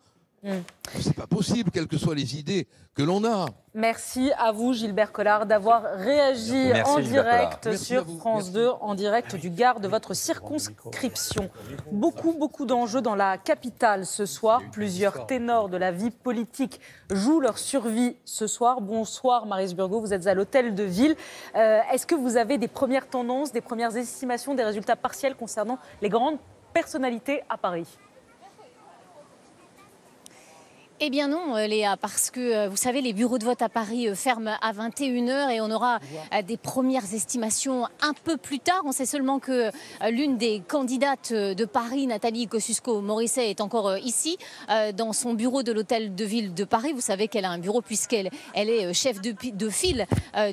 Speaker 14: C'est pas possible, quelles que soient les idées que l'on a.
Speaker 2: Merci à vous, Gilbert Collard, d'avoir réagi en direct sur France 2, en direct du Gard de votre circonscription. Beaucoup d'enjeux dans la capitale ce soir. Plusieurs ténors de la vie politique jouent leur survie ce soir. Bonsoir, Maryse Burgot, vous êtes à l'Hôtel de Ville. Est-ce que vous avez des premières tendances, des premières estimations, des résultats partiels concernant les grandes personnalités à Paris ?
Speaker 15: Eh bien non, Léa, parce que vous savez, les bureaux de vote à Paris ferment à 21h et on aura des premières estimations un peu plus tard. On sait seulement que l'une des candidates de Paris, Nathalie Kosciusko-Morizet, est encore ici, dans son bureau de l'Hôtel de Ville de Paris. Vous savez qu'elle a un bureau puisqu'elle est chef de file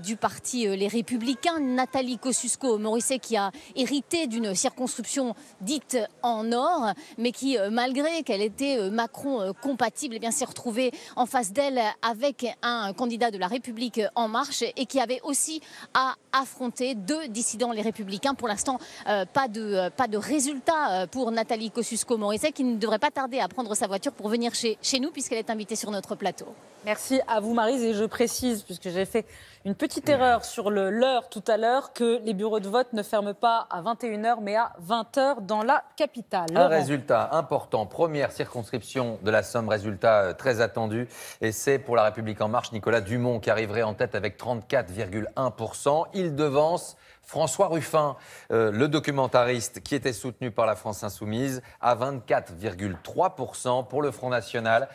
Speaker 15: du parti Les Républicains. Nathalie Kosciusko-Morizet qui a hérité d'une circonscription dite en or, mais qui, malgré qu'elle était Macron compatible, eh bien, s'est retrouvée en face d'elle avec un candidat de La République En Marche et qui avait aussi à affronter deux dissidents Les Républicains. Pour l'instant, pas de résultat pour Nathalie Kosciusko-Morizet qui ne devrait pas tarder à prendre sa voiture pour venir chez nous puisqu'elle est invitée sur notre plateau.
Speaker 2: Merci à vous, Maryse. Et je précise, puisque j'ai fait une petite erreur sur l'heure tout à l'heure, que les bureaux de vote ne ferment pas à 21h, mais à 20h dans la capitale.
Speaker 1: Un résultat important. Première circonscription de la Somme, résultat très attendu. Et c'est pour La République En Marche, Nicolas Dumont qui arriverait en tête avec 34,1%. Il devance François Ruffin, le documentariste qui était soutenu par la France Insoumise, à 24,3%. Pour le Front National,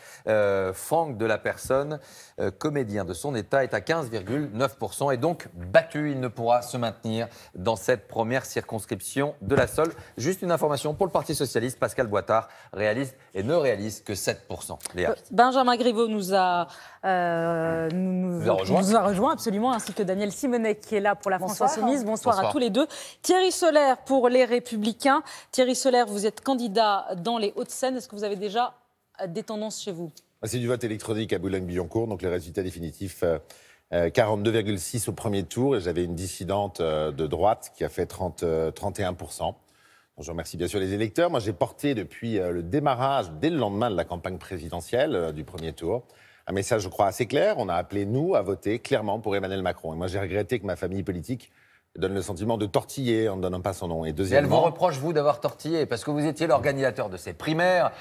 Speaker 1: Franck de la Personne, comédien de son état, est à 15,9% et donc battu. Il ne pourra se maintenir dans cette première circonscription de la Somme. Juste une information pour le Parti Socialiste, Pascal Boitard réalise et ne réalise que 7%. Léa.
Speaker 2: Benjamin Griveaux nous a rejoint absolument, ainsi que Daniel Simonet qui est là pour la France Insoumise. Bonsoir à tous les deux. Thierry Solaire pour Les Républicains. Thierry Solaire, vous êtes candidat dans les Hauts-de-Seine. Est-ce que vous avez déjà des tendances chez vous ?
Speaker 16: C'est du vote électronique à Boulogne-Billancourt, donc les résultats définitifs 42,6 au premier tour. Et j'avais une dissidente de droite qui a fait 31%. Donc je remercie bien sûr les électeurs. Moi, j'ai porté depuis le démarrage, dès le lendemain de la campagne présidentielle du premier tour, un message, je crois, assez clair. On a appelé, nous, à voter clairement pour Emmanuel Macron. Et moi, j'ai regretté que ma famille politique donne le sentiment de tortiller en ne donnant pas son nom. Et deuxièmement,
Speaker 1: elle vous reproche, vous, d'avoir tortillé, parce que vous étiez l'organisateur de ces primaires.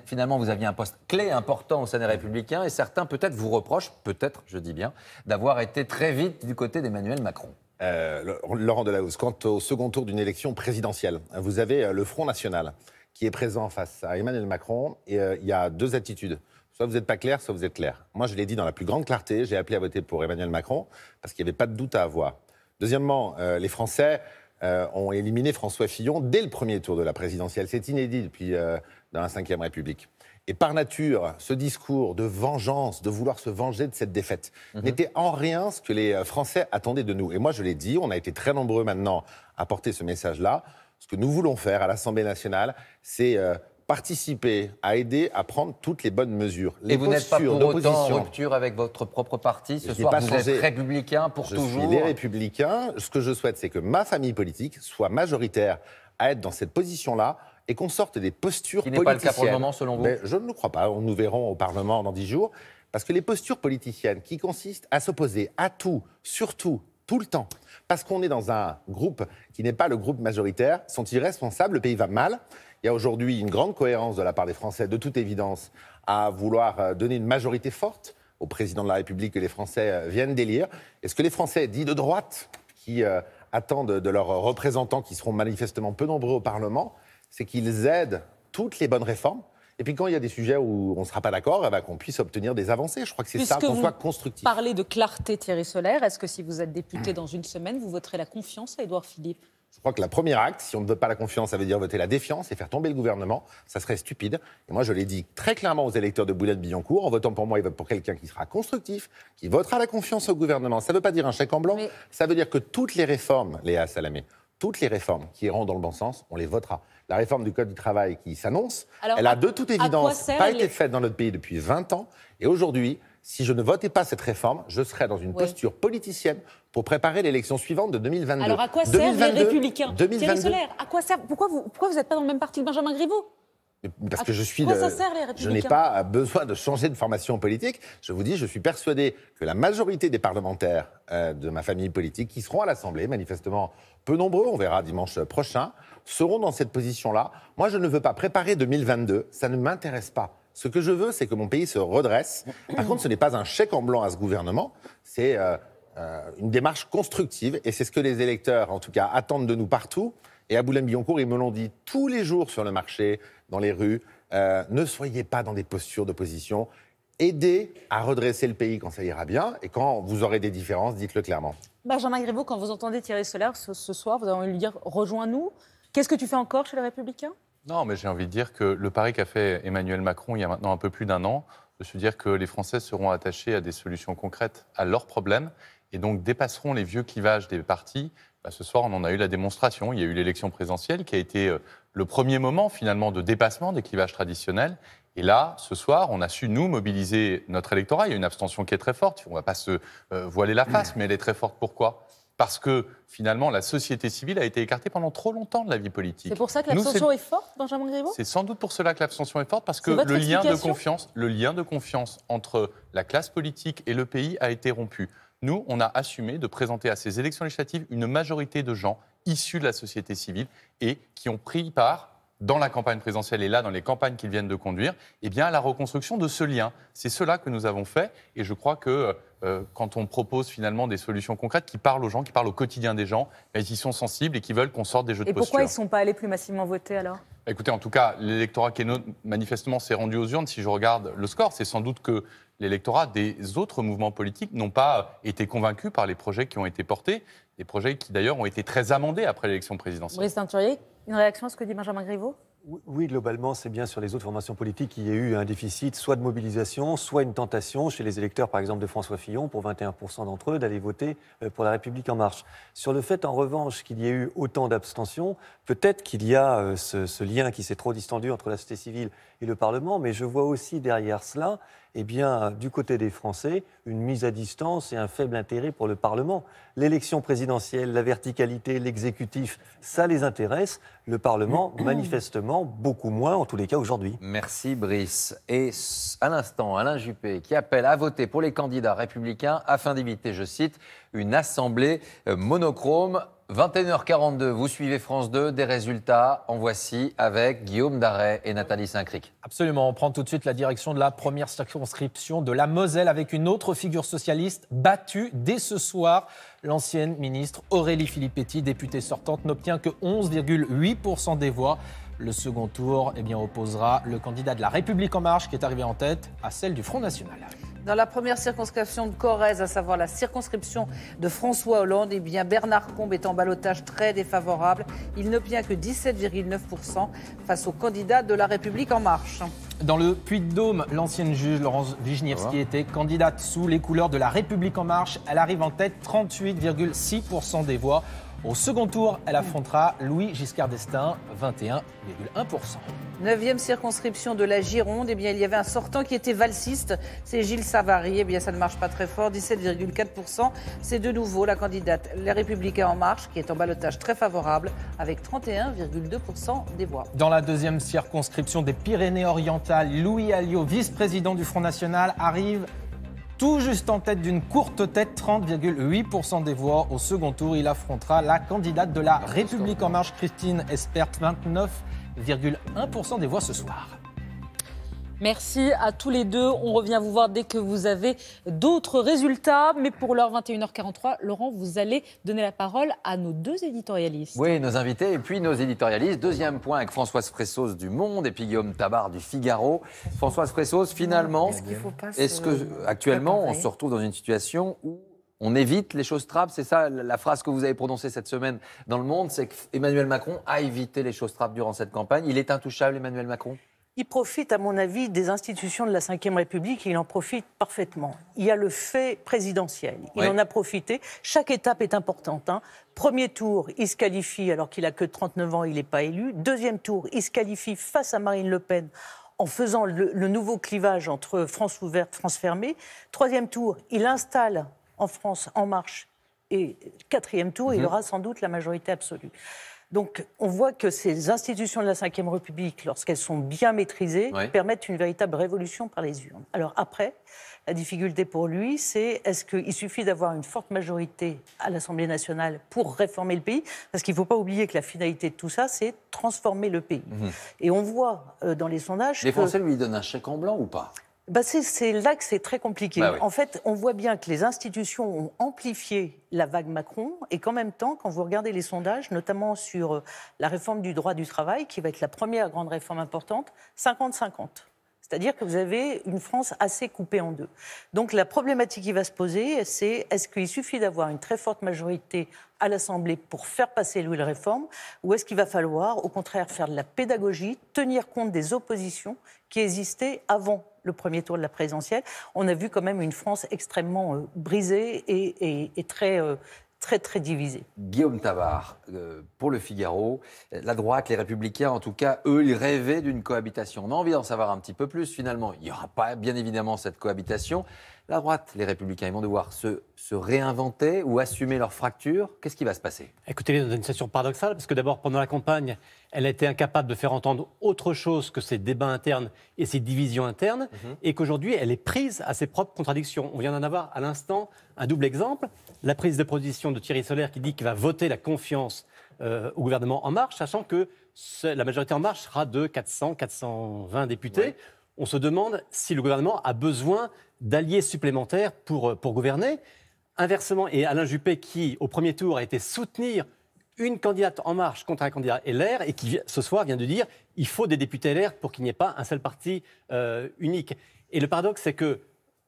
Speaker 1: Finalement, vous aviez un poste clé important au sein des Républicains, et certains, peut-être, vous reprochent, peut-être, je dis bien, d'avoir été très vite du côté d'Emmanuel Macron.
Speaker 16: Laurent Delahousse, quant au second tour d'une élection présidentielle, vous avez le Front National qui est présent face à Emmanuel Macron, et il y a deux attitudes. Soit vous n'êtes pas clair, soit vous êtes clair. Moi, je l'ai dit dans la plus grande clarté, j'ai appelé à voter pour Emmanuel Macron, parce qu'il n'y avait pas de doute à avoir. Deuxièmement, les Français ont éliminé François Fillon dès le premier tour de la présidentielle. C'est inédit depuis dans la Ve République. Et par nature, ce discours de vengeance, de vouloir se venger de cette défaite, n'était en rien ce que les Français attendaient de nous. Et moi, je l'ai dit, on a été très nombreux maintenant à porter ce message-là. Ce que nous voulons faire à l'Assemblée nationale, c'est participer, à aider à prendre toutes les bonnes mesures.
Speaker 1: Et vous n'êtes pas pour autant en rupture avec votre propre parti ce soir, vous êtes républicain pour toujours.
Speaker 16: Je suis les Républicains. Ce que je souhaite, c'est que ma famille politique soit majoritaire à être dans cette position-là et qu'on sorte des postures politiciennes.
Speaker 1: Qui n'est pas le cas pour le moment, selon vous ?
Speaker 16: Je ne le crois pas. Nous verrons au Parlement dans 10 jours. Parce que les postures politiciennes qui consistent à s'opposer à tout, surtout, tout le temps, parce qu'on est dans un groupe qui n'est pas le groupe majoritaire, sont irresponsables, le pays va mal. Il y a aujourd'hui une grande cohérence de la part des Français, de toute évidence, à vouloir donner une majorité forte au président de la République que les Français viennent d'élire. Est-ce que les Français dits de droite, qui attendent de leurs représentants, qui seront manifestement peu nombreux au Parlement, c'est qu'ils aident toutes les bonnes réformes? Et puis quand il y a des sujets où on ne sera pas d'accord, qu'on puisse obtenir des avancées. Je crois que c'est ça, qu'on soit constructif.
Speaker 2: Parlez de clarté, Thierry Solère. Est-ce que si vous êtes député dans une semaine, vous voterez la confiance à Édouard Philippe?
Speaker 16: Je crois que le premier acte, si on ne veut pas la confiance, ça veut dire voter la défiance et faire tomber le gouvernement. Ça serait stupide. Et moi, je l'ai dit très clairement aux électeurs de Boulogne-Billancourt. En votant pour moi, ils votent pour quelqu'un qui sera constructif, qui votera la confiance au gouvernement. Ça ne veut pas dire un chèque en blanc. Ça veut dire que toutes les réformes, Léa Salamé, toutes les réformes qui iront dans le bon sens, on les votera. La réforme du Code du travail qui s'annonce, elle a de toute évidence pas été faite dans notre pays depuis 20 ans. Et aujourd'hui, si je ne votais pas cette réforme, je serais dans une posture politicienne pour préparer l'élection suivante de 2022.
Speaker 2: Alors à quoi servent les Républicains? Thierry Solère, à quoi servent? Pourquoi vous n'êtes pas dans le même parti que Benjamin Griveaux?
Speaker 16: Parce que
Speaker 2: ça sert, les Républicains?
Speaker 16: Je n'ai pas besoin de changer de formation politique. Je vous dis, je suis persuadé que la majorité des parlementaires de ma famille politique qui seront à l'Assemblée, manifestement peu nombreux, on verra dimanche prochain, seront dans cette position-là. Moi, je ne veux pas préparer 2022, ça ne m'intéresse pas. Ce que je veux, c'est que mon pays se redresse. Par contre, ce n'est pas un chèque en blanc à ce gouvernement, c'est une démarche constructive, et c'est ce que les électeurs, en tout cas, attendent de nous partout. Et à Boulogne-Billancourt, ils me l'ont dit tous les jours sur le marché, dans les rues, ne soyez pas dans des postures d'opposition. Aidez à redresser le pays quand ça ira bien, et quand vous aurez des différences, dites-le clairement.
Speaker 2: Benjamin Griveaux, quand vous entendez Thierry Solère ce soir, vous avez envie de lui dire « rejoins-nous ». Qu'est-ce que tu fais encore chez les Républicains?
Speaker 17: Non, mais j'ai envie de dire que le pari qu'a fait Emmanuel Macron il y a maintenant un peu plus d'un an, de se dire que les Français seront attachés à des solutions concrètes à leurs problèmes et donc dépasseront les vieux clivages des partis. Ce soir, on en a eu la démonstration. Il y a eu l'élection présidentielle qui a été le premier moment finalement de dépassement des clivages traditionnels. Et là, ce soir, on a su, nous, mobiliser notre électorat. Il y a une abstention qui est très forte. On ne va pas se voiler la face, mais elle est très forte. Pourquoi ? Parce que, finalement, la société civile a été écartée pendant trop longtemps de la vie politique.
Speaker 2: C'est pour ça que l'abstention est forte, Benjamin Griveaux ?
Speaker 17: C'est sans doute pour cela que l'abstention est forte, parce que le lien de confiance entre la classe politique et le pays a été rompu. Nous, on a assumé de présenter à ces élections législatives une majorité de gens issus de la société civile et qui ont pris part dans la campagne présidentielle et là, dans les campagnes qu'ils viennent de conduire, eh bien, à la reconstruction de ce lien. C'est cela que nous avons fait et je crois que quand on propose finalement des solutions concrètes qui parlent aux gens, qui parlent au quotidien des gens, ils y sont sensibles et qui veulent qu'on sorte des jeux de posture.
Speaker 2: Et pourquoi ils ne sont pas allés plus massivement voter alors ?
Speaker 17: Écoutez, en tout cas, l'électorat qui est manifestement s'est rendu aux urnes. Si je regarde le score, c'est sans doute que l'électorat des autres mouvements politiques n'ont pas été convaincus par les projets qui ont été portés, des projets qui d'ailleurs ont été très amendés après l'élection présidentielle.
Speaker 2: Brice Teinturier, une réaction à ce que dit Benjamin Griveaux ?
Speaker 8: Oui, globalement, c'est bien sur les autres formations politiques qu'il y a eu un déficit, soit de mobilisation, soit une tentation chez les électeurs, par exemple, de François Fillon, pour 21% d'entre eux, d'aller voter pour La République En Marche. Sur le fait, en revanche, qu'il y ait eu autant d'abstention, peut-être qu'il y a ce lien qui s'est trop distendu entre la société civile et le Parlement, mais je vois aussi derrière cela, eh bien, du côté des Français, une mise à distance et un faible intérêt pour le Parlement. L'élection présidentielle, la verticalité, l'exécutif, ça les intéresse. Le Parlement, manifestement, beaucoup moins, en tous les cas aujourd'hui.
Speaker 1: Merci Brice. Et à l'instant, Alain Juppé qui appelle à voter pour les candidats républicains afin d'éviter, je cite, une assemblée monochrome. 21h42, vous suivez France 2, des résultats, en voici avec Guillaume Darey et Nathalie Saint-Cric.
Speaker 4: Absolument, on prend tout de suite la direction de la première circonscription de la Moselle avec une autre figure socialiste battue dès ce soir. L'ancienne ministre Aurélie Filippetti, députée sortante, n'obtient que 11,8% des voix. Le second tour opposera le candidat de La République En Marche qui est arrivé en tête à celle du Front National.
Speaker 3: Dans la première circonscription de Corrèze, à savoir la circonscription de François Hollande, Bernard Combe est en ballottage très défavorable. Il n'obtient que 17,9% face au candidat de La République En Marche.
Speaker 4: Dans le Puy-de-Dôme, l'ancienne juge Laurence Vichnievsky était candidate sous les couleurs de La République En Marche. Elle arrive en tête, 38,6% des voix. Au second tour, elle affrontera Louis Giscard d'Estaing, 21,1%.
Speaker 3: 9e circonscription de la Gironde, eh bien, il y avait un sortant qui était valsiste, c'est Gilles Savary. Eh bien, ça ne marche pas très fort, 17,4%. C'est de nouveau la candidate Les Républicains En Marche qui est en ballotage très favorable avec 31,2% des voix.
Speaker 4: Dans la deuxième circonscription des Pyrénées-Orientales, Louis Alliot, vice-président du Front National, arrive tout juste en tête d'une courte tête, 30,8% des voix. Au second tour, il affrontera la candidate de la République En Marche, Christine Espert, 29,1% des voix ce soir.
Speaker 2: Merci à tous les deux. On revient vous voir dès que vous avez d'autres résultats. Mais pour l'heure 21h43, Laurent, vous allez donner la parole à nos deux éditorialistes.
Speaker 1: Oui, nos invités et puis nos éditorialistes. Deuxième point avec Françoise Fressos du Monde et puis Guillaume Tabar du Figaro. Françoise Fressos, finalement, est-ce que actuellement on se retrouve dans une situation où on évite les choses trappes? C'est ça la phrase que vous avez prononcée cette semaine dans Le Monde, c'est qu'Emmanuel Macron a évité les choses trappes durant cette campagne. Il est intouchable, Emmanuel Macron?
Speaker 18: Il profite, à mon avis, des institutions de la Ve République et il en profite parfaitement. Il y a le fait présidentiel. Il en a profité. Chaque étape est importante. Premier tour, il se qualifie alors qu'il n'a que 39 ans, il n'est pas élu. Deuxième tour, il se qualifie face à Marine Le Pen en faisant le nouveau clivage entre France ouverte, France fermée. Troisième tour, il installe en France En Marche. Et quatrième tour, il aura sans doute la majorité absolue. Donc, on voit que ces institutions de la Ve République, lorsqu'elles sont bien maîtrisées, permettent une véritable révolution par les urnes. Alors après, la difficulté pour lui, c'est est-ce qu'il suffit d'avoir une forte majorité à l'Assemblée nationale pour réformer le pays? Parce qu'il ne faut pas oublier que la finalité de tout ça, c'est transformer le pays. Et on voit dans les sondages
Speaker 1: Les Français lui donnent un chèque en blanc ou pas?
Speaker 18: C'est là que c'est très compliqué. En fait, on voit bien que les institutions ont amplifié la vague Macron et qu'en même temps, quand vous regardez les sondages, notamment sur la réforme du droit du travail, qui va être la première grande réforme importante, 50-50. C'est-à-dire que vous avez une France assez coupée en deux. Donc la problématique qui va se poser, c'est est-ce qu'il suffit d'avoir une très forte majorité à l'Assemblée pour faire passer la réforme, ou est-ce qu'il va falloir, au contraire, faire de la pédagogie, tenir compte des oppositions qui existaient avant le premier tour de la présidentielle? On a vu quand même une France extrêmement brisée et très divisée.
Speaker 1: Guillaume Tabar, pour le Figaro, la droite, les Républicains, en tout cas, eux, ils rêvaient d'une cohabitation. On a envie d'en savoir un petit peu plus, finalement. Il n'y aura pas, bien évidemment, cette cohabitation. La droite, les Républicains, ils vont devoir se réinventer ou assumer leurs fractures. Qu'est-ce qui va se passer?
Speaker 19: Écoutez, dans une situation paradoxale, parce que d'abord, pendant la campagne, elle a été incapable de faire entendre autre chose que ses débats internes et ses divisions internes, et qu'aujourd'hui, elle est prise à ses propres contradictions. On vient d'en avoir à l'instant un double exemple, la prise de position de Thierry Solère qui dit qu'il va voter la confiance au gouvernement En Marche, sachant que la majorité En Marche sera de 400-420 députés. On se demande si le gouvernement a besoin d'alliés supplémentaires pour gouverner. Inversement, et Alain Juppé, qui, au premier tour, a été soutenir une candidate En Marche contre un candidat LR, et qui, ce soir, vient de dire il faut des députés LR pour qu'il n'y ait pas un seul parti unique. Et le paradoxe, c'est que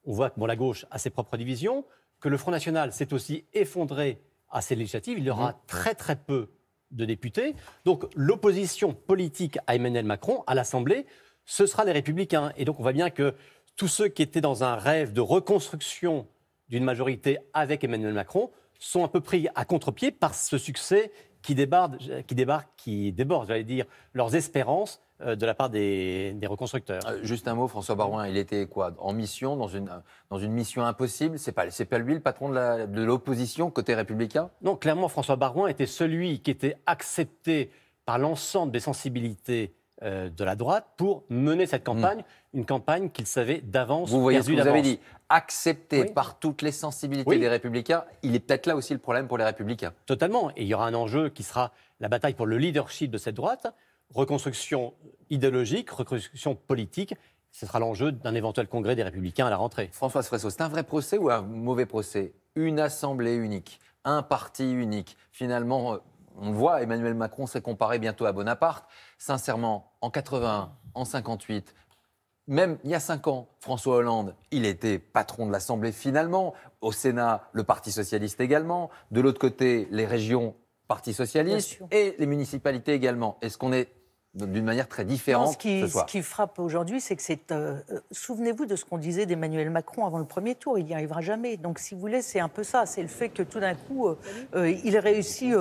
Speaker 19: on voit que la gauche a ses propres divisions, que le Front National s'est aussi effondré à ses législatives. Il y aura très peu de députés. Donc, l'opposition politique à Emmanuel Macron, à l'Assemblée, ce sera les Républicains. Et donc, on voit bien que tous ceux qui étaient dans un rêve de reconstruction d'une majorité avec Emmanuel Macron sont un peu pris à contre-pied par ce succès qui déborde, j'allais dire, leurs espérances de la part des reconstructeurs.
Speaker 1: Juste un mot, François Baroin, il était quoi? En mission, dans une mission impossible? C'est pas lui le patron de l'opposition côté républicain?
Speaker 19: Non, clairement, François Baroin était celui qui était accepté par l'ensemble des sensibilités de la droite pour mener cette campagne, une campagne qu'il savait d'avance.
Speaker 1: Vous voyez ce que vous avez dit, accepté par toutes les sensibilités des Républicains, il est peut-être là aussi le problème pour les Républicains.
Speaker 19: Totalement, et il y aura un enjeu qui sera la bataille pour le leadership de cette droite, reconstruction idéologique, reconstruction politique. Ce sera l'enjeu d'un éventuel congrès des Républicains à la rentrée.
Speaker 1: Françoise Fressos, c'est un vrai procès ou un mauvais procès? Une assemblée unique, un parti unique, finalement... On voit, Emmanuel Macron s'est comparé bientôt à Bonaparte. Sincèrement, en 81, en 58, même il y a 5 ans, François Hollande, il était patron de l'Assemblée finalement. Au Sénat, le Parti socialiste également. De l'autre côté, les régions, Parti socialiste et les municipalités également. Est-ce qu'on est d'une manière très différente
Speaker 18: ce qui frappe aujourd'hui, c'est que souvenez-vous de ce qu'on disait d'Emmanuel Macron avant le premier tour, il n'y arrivera jamais. Donc, si vous voulez, c'est un peu ça. C'est le fait que tout d'un coup, il réussit,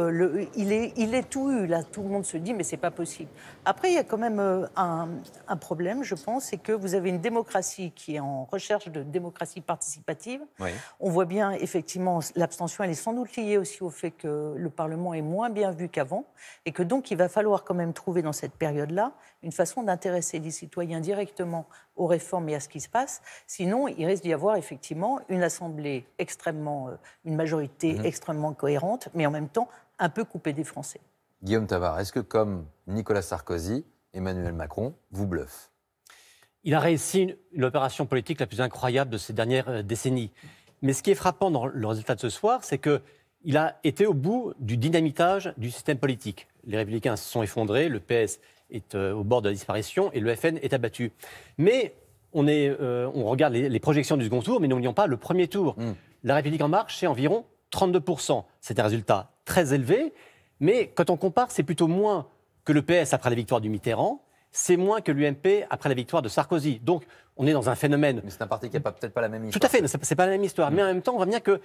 Speaker 18: il est tout eu. Là, tout le monde se dit, mais c'est pas possible. Après, il y a quand même un problème, je pense, c'est que vous avez une démocratie qui est en recherche de démocratie participative. Oui. On voit bien, effectivement, l'abstention, elle est sans doute liée aussi au fait que le Parlement est moins bien vu qu'avant et que donc, il va falloir quand même trouver dans cette période-là une façon d'intéresser les citoyens directement aux réformes et à ce qui se passe. Sinon, il risque d'y avoir effectivement une assemblée extrêmement, une majorité extrêmement cohérente, mais en même temps un peu coupée des Français.
Speaker 1: Guillaume Tabar, est-ce que comme Nicolas Sarkozy, Emmanuel Macron vous bluffe?
Speaker 19: Il a réussi une opération politique la plus incroyable de ces dernières décennies. Mais ce qui est frappant dans le résultat de ce soir, c'est qu'il a été au bout du dynamitage du système politique. Les Républicains se sont effondrés, le PS est au bord de la disparition et le FN est abattu. Mais on regarde les projections du second tour, mais n'oublions pas le premier tour. La République En Marche, c'est environ 32%. C'est un résultat très élevé, mais quand on compare, c'est plutôt moins que le PS après la victoire du Mitterrand, c'est moins que l'UMP après la victoire de Sarkozy. Donc, on est dans un phénomène...
Speaker 1: Mais c'est un parti qui n'a peut-être pas la même histoire.
Speaker 19: Tout à fait, c'est pas la même histoire. Mais en même temps, on voit bien que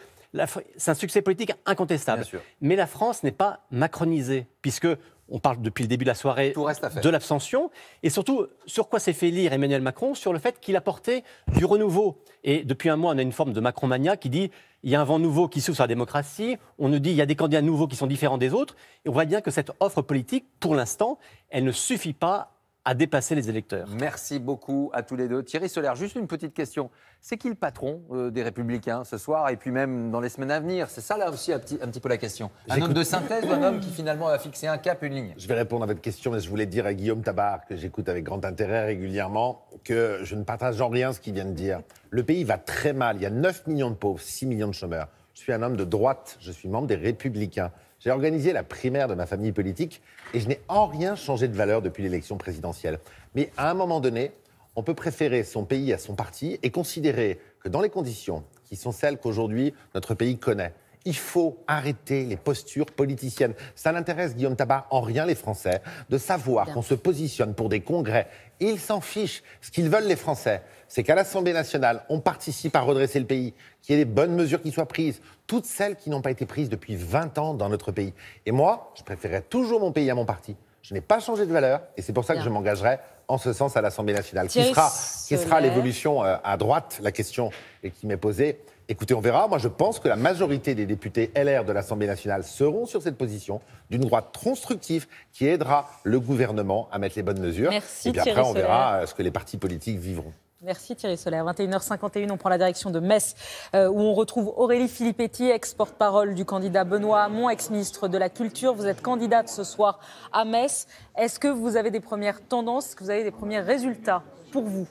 Speaker 19: c'est un succès politique incontestable. Mais la France n'est pas macronisée, puisque on parle depuis le début de la soirée de l'abstention. Et surtout, sur quoi s'est fait lire Emmanuel Macron? Sur le fait qu'il apportait du renouveau. Et depuis un mois, on a une forme de Macron-mania qui dit il y a un vent nouveau qui s'ouvre sur la démocratie. On nous dit il y a des candidats nouveaux qui sont différents des autres. Et on voit bien que cette offre politique, pour l'instant, elle ne suffit pas à dépasser les électeurs.
Speaker 1: Merci beaucoup à tous les deux. Thierry Solaire, juste une petite question. C'est qui le patron des Républicains ce soir et puis même dans les semaines à venir? C'est ça là aussi un petit peu la question. Un homme de synthèse ou un homme qui finalement a fixé un cap, une ligne?
Speaker 16: Je vais répondre à votre question, mais je voulais dire à Guillaume Tabar, que j'écoute avec grand intérêt régulièrement, que je ne partage en rien ce qu'il vient de dire. Le pays va très mal. Il y a 9 millions de pauvres, 6 millions de chômeurs. Je suis un homme de droite, je suis membre des Républicains. J'ai organisé la primaire de ma famille politique et je n'ai en rien changé de valeur depuis l'élection présidentielle. Mais à un moment donné, on peut préférer son pays à son parti et considérer que dans les conditions qui sont celles qu'aujourd'hui notre pays connaît, il faut arrêter les postures politiciennes. Ça n'intéresse Guillaume Tabar en rien les Français de savoir qu'on se positionne pour des congrès. Ils s'en fichent. Ce qu'ils veulent les Français, c'est qu'à l'Assemblée nationale, on participe à redresser le pays, qu'il y ait des bonnes mesures qui soient prises, toutes celles qui n'ont pas été prises depuis 20 ans dans notre pays. Et moi, je préférerais toujours mon pays à mon parti. Je n'ai pas changé de valeur et c'est pour ça que je m'engagerai en ce sens à l'Assemblée nationale. Qui sera l'évolution à droite, la question qui m'est posée. Écoutez, on verra. Moi, je pense que la majorité des députés LR de l'Assemblée nationale seront sur cette position d'une droite constructive qui aidera le gouvernement à mettre les bonnes mesures.
Speaker 2: Merci,
Speaker 16: et puis après, on verra ce que les partis politiques vivront.
Speaker 2: Merci Thierry Solaire. 21h51, on prend la direction de Metz, où on retrouve Aurélie Filippetti, ex-porte-parole du candidat Benoît Hamon, ex-ministre de la Culture. Vous êtes candidate ce soir à Metz. Est-ce que vous avez des premières tendances, est-ce que vous avez des premiers résultats pour vous?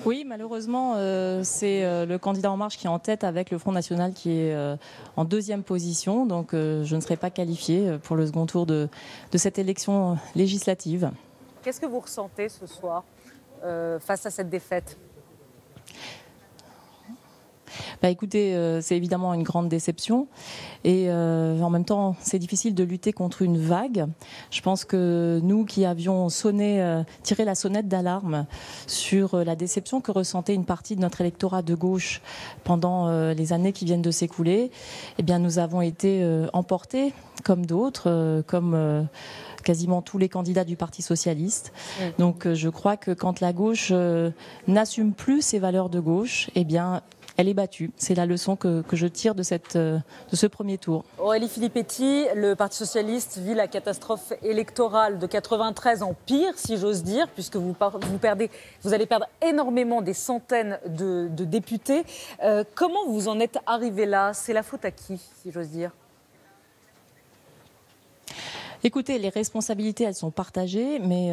Speaker 20: Oui, malheureusement, c'est le candidat En Marche qui est en tête avec le Front National qui est en deuxième position. Donc je ne serai pas qualifiée pour le second tour de cette élection législative.
Speaker 2: Qu'est-ce que vous ressentez ce soir face à cette défaite?
Speaker 20: Écoutez, c'est évidemment une grande déception et en même temps, c'est difficile de lutter contre une vague. Je pense que nous qui avions tiré la sonnette d'alarme sur la déception que ressentait une partie de notre électorat de gauche pendant les années qui viennent de s'écouler, eh bien, nous avons été emportés comme d'autres, comme quasiment tous les candidats du Parti socialiste. Donc je crois que quand la gauche n'assume plus ses valeurs de gauche, eh bien, elle est battue. C'est la leçon que je tire de ce premier tour.
Speaker 2: Aurélie Filippetti, le Parti socialiste vit la catastrophe électorale de 93 en pire, si j'ose dire, puisque vous allez perdre énormément des centaines de députés. Comment vous en êtes arrivé là? C'est la faute à qui, si j'ose dire?
Speaker 20: Écoutez, les responsabilités, elles sont partagées, mais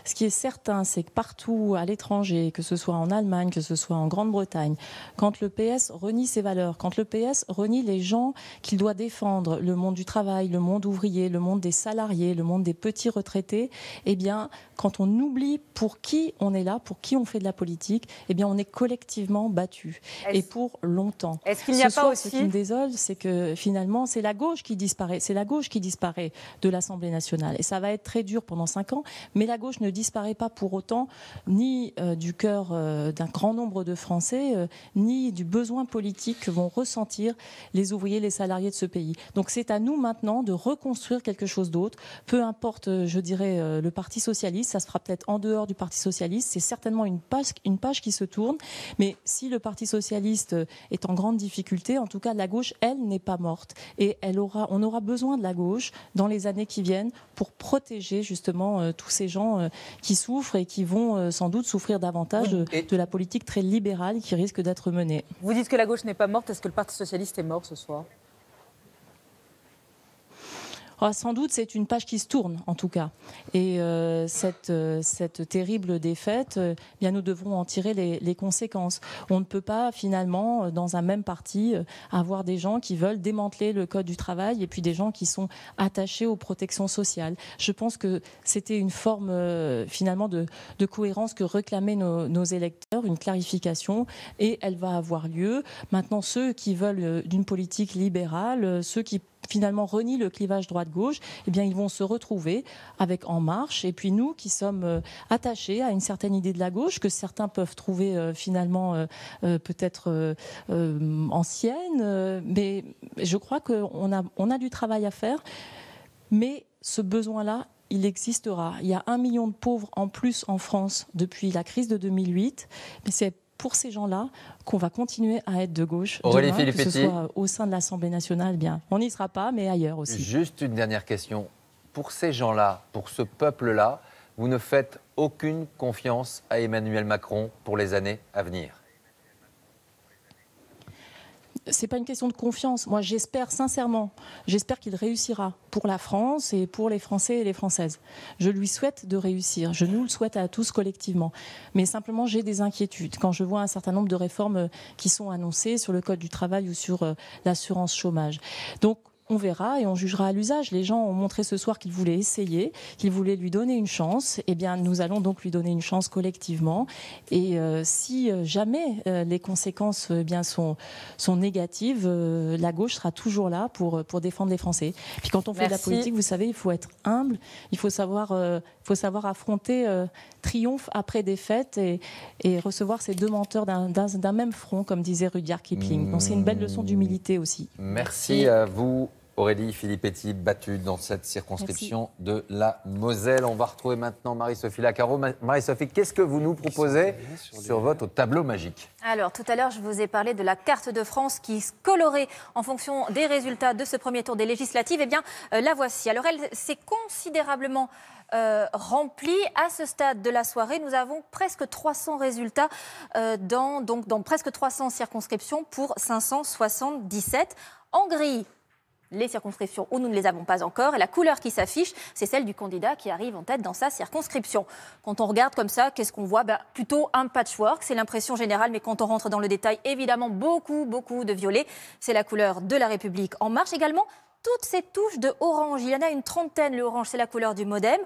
Speaker 20: ce qui est certain, c'est que partout à l'étranger, que ce soit en Allemagne, que ce soit en Grande-Bretagne, quand le PS renie ses valeurs, quand le PS renie les gens qu'il doit défendre, le monde du travail, le monde ouvrier, le monde des salariés, le monde des petits retraités, eh bien, quand on oublie pour qui on est là, pour qui on fait de la politique, eh bien, on est collectivement battu. Et pour longtemps.
Speaker 2: Est-ce qu'il n'y a pas aussi...
Speaker 20: Ce qui me désole, c'est que finalement, c'est la gauche qui disparaît. C'est la gauche qui disparaît de la l'Assemblée nationale. Et ça va être très dur pendant 5 ans, mais la gauche ne disparaît pas pour autant ni du cœur d'un grand nombre de Français, ni du besoin politique que vont ressentir les ouvriers, les salariés de ce pays. Donc c'est à nous maintenant de reconstruire quelque chose d'autre. Peu importe, je dirais, le Parti socialiste, ça se fera peut-être en dehors du Parti socialiste, c'est certainement une page qui se tourne, mais si le Parti socialiste est en grande difficulté, en tout cas la gauche, elle, n'est pas morte. Et on aura besoin de la gauche dans les années qui viennent pour protéger justement tous ces gens qui souffrent et qui vont sans doute souffrir davantage de la politique très libérale qui risque d'être menée.
Speaker 2: Vous dites que la gauche n'est pas morte, est-ce que le Parti socialiste est mort ce soir ?
Speaker 20: Sans doute, c'est une page qui se tourne, en tout cas. Et cette terrible défaite, bien, nous devrons en tirer les conséquences. On ne peut pas, finalement, dans un même parti, avoir des gens qui veulent démanteler le Code du travail et puis des gens qui sont attachés aux protections sociales. Je pense que c'était une forme, finalement, de cohérence que réclamaient nos électeurs, une clarification, et elle va avoir lieu. Maintenant, ceux qui veulent d'une politique libérale, ceux qui finalement renient le clivage droite-gauche, eh bien, ils vont se retrouver avec En Marche. Et puis nous, qui sommes attachés à une certaine idée de la gauche, que certains peuvent trouver finalement peut-être ancienne, mais je crois qu'on a du travail à faire. Mais ce besoin-là, il existera. Il y a 1 million de pauvres en plus en France depuis la crise de 2008. Mais c'est pour ces gens-là qu'on va continuer à être de gauche,
Speaker 1: Aurélie
Speaker 20: demain, que ce
Speaker 1: Filippetti.
Speaker 20: soit au sein de l'Assemblée nationale. Bien, on n'y sera pas, mais ailleurs aussi.
Speaker 1: Juste une dernière question. Pour ces gens-là, pour ce peuple-là, vous ne faites aucune confiance à Emmanuel Macron pour les années à venir?
Speaker 20: C'est pas une question de confiance. Moi, j'espère sincèrement, j'espère qu'il réussira pour la France et pour les Français et les Françaises. Je lui souhaite de réussir. Je nous le souhaite à tous collectivement. Mais simplement, j'ai des inquiétudes quand je vois un certain nombre de réformes qui sont annoncées sur le Code du travail ou sur l'assurance chômage. Donc, on verra et on jugera à l'usage. Les gens ont montré ce soir qu'ils voulaient essayer, qu'ils voulaient lui donner une chance. Eh bien, nous allons donc lui donner une chance collectivement. Et si jamais les conséquences sont négatives, la gauche sera toujours là pour défendre les Français. Puis quand on fait de la politique, vous savez, il faut être humble, il faut savoir affronter triomphe après défaite et recevoir ces deux menteurs d'un même front, comme disait Rudyard Kipling. Donc c'est une belle leçon d'humilité aussi.
Speaker 1: Merci à vous. Aurélie Filippetti, battue dans cette circonscription de la Moselle. On va retrouver maintenant Marie-Sophie Lacaro. Marie-Sophie, qu'est-ce que vous nous proposez sur votre tableau magique?
Speaker 5: Alors, tout à l'heure, je vous ai parlé de la carte de France qui se colorait en fonction des résultats de ce premier tour des législatives. Eh bien, la voici. Alors, elle s'est considérablement remplie. À ce stade de la soirée, nous avons presque 300 résultats dans presque 300 circonscriptions pour 577. En gris, les circonscriptions où nous ne les avons pas encore. Et la couleur qui s'affiche, c'est celle du candidat qui arrive en tête dans sa circonscription. Quand on regarde comme ça, qu'est-ce qu'on voit? Plutôt un patchwork, c'est l'impression générale. Mais quand on rentre dans le détail, évidemment, beaucoup de violet. C'est la couleur de La République En Marche. Également, toutes ces touches de orange. Il y en a une trentaine. Le orange, c'est la couleur du MoDem.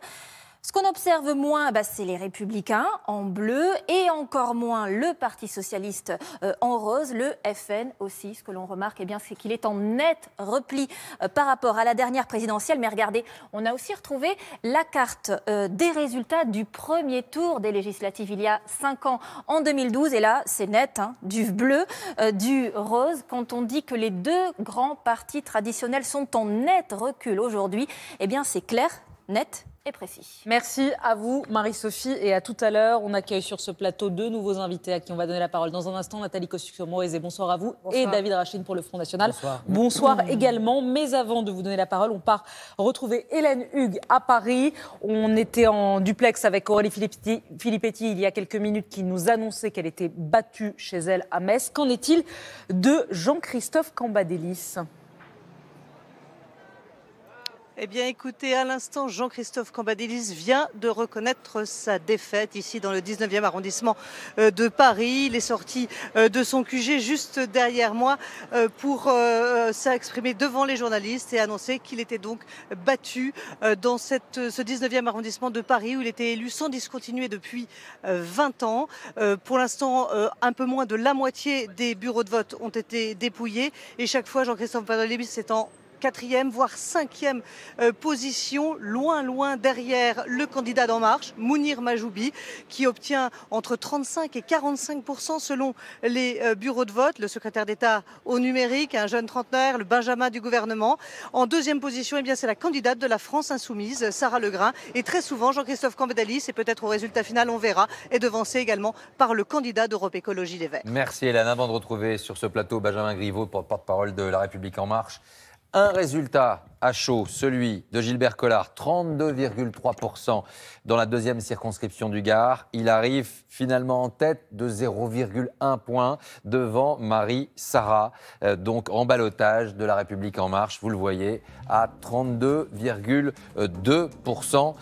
Speaker 5: Ce qu'on observe moins, c'est les Républicains en bleu et encore moins le Parti socialiste en rose, le FN aussi. Ce que l'on remarque, c'est qu'il est en net repli par rapport à la dernière présidentielle. Mais regardez, on a aussi retrouvé la carte des résultats du premier tour des législatives il y a 5 ans, en 2012. Et là, c'est net, du bleu, du rose. Quand on dit que les deux grands partis traditionnels sont en net recul aujourd'hui, c'est clair, net et précis.
Speaker 2: Merci à vous, Marie-Sophie, et à tout à l'heure. On accueille sur ce plateau 2 nouveaux invités à qui on va donner la parole dans un instant. Nathalie Kosciusko-Morizet, bonsoir à vous. Bonsoir. Et David Rachid pour le Front National. Bonsoir également. Mais avant de vous donner la parole, on part retrouver Hélène Hugues à Paris. On était en duplex avec Aurélie Filippetti il y a quelques minutes qui nous annonçait qu'elle était battue chez elle à Metz. Qu'en est-il de Jean-Christophe Cambadélis ?
Speaker 18: Eh bien, écoutez, à l'instant, Jean-Christophe Cambadélis vient de reconnaître sa défaite ici dans le 19e arrondissement de Paris. Il est sorti de son QG juste derrière moi pour s'exprimer devant les journalistes et annoncer qu'il était donc battu dans ce 19e arrondissement de Paris où il était élu sans discontinuer depuis 20 ans. Pour l'instant, un peu moins de la moitié des bureaux de vote ont été dépouillés et chaque fois, Jean-Christophe Cambadélis s'étant
Speaker 21: 4e, voire 5e position, loin derrière le candidat d'En Marche, Mounir Majoubi, qui obtient entre 35 et 45% selon les bureaux de vote. Le secrétaire d'État au numérique, un jeune trentenaire, le Benjamin du gouvernement. En 2e position, eh bien, c'est la candidate de la France Insoumise, Sarah Legrain. Et très souvent, Jean-Christophe Cambadélis, et peut-être au résultat final, on verra, est devancé également par le candidat d'Europe Écologie Les Verts.
Speaker 1: Merci Hélène. Avant de retrouver sur ce plateau Benjamin Griveaux, porte-parole de La République En Marche, un résultat à chaud, celui de Gilbert Collard, 32,3% dans la 2e circonscription du Gard. Il arrive finalement en tête de 0,1 point devant Marie Sarah, donc en ballottage de La République En Marche, vous le voyez, à 32,2%.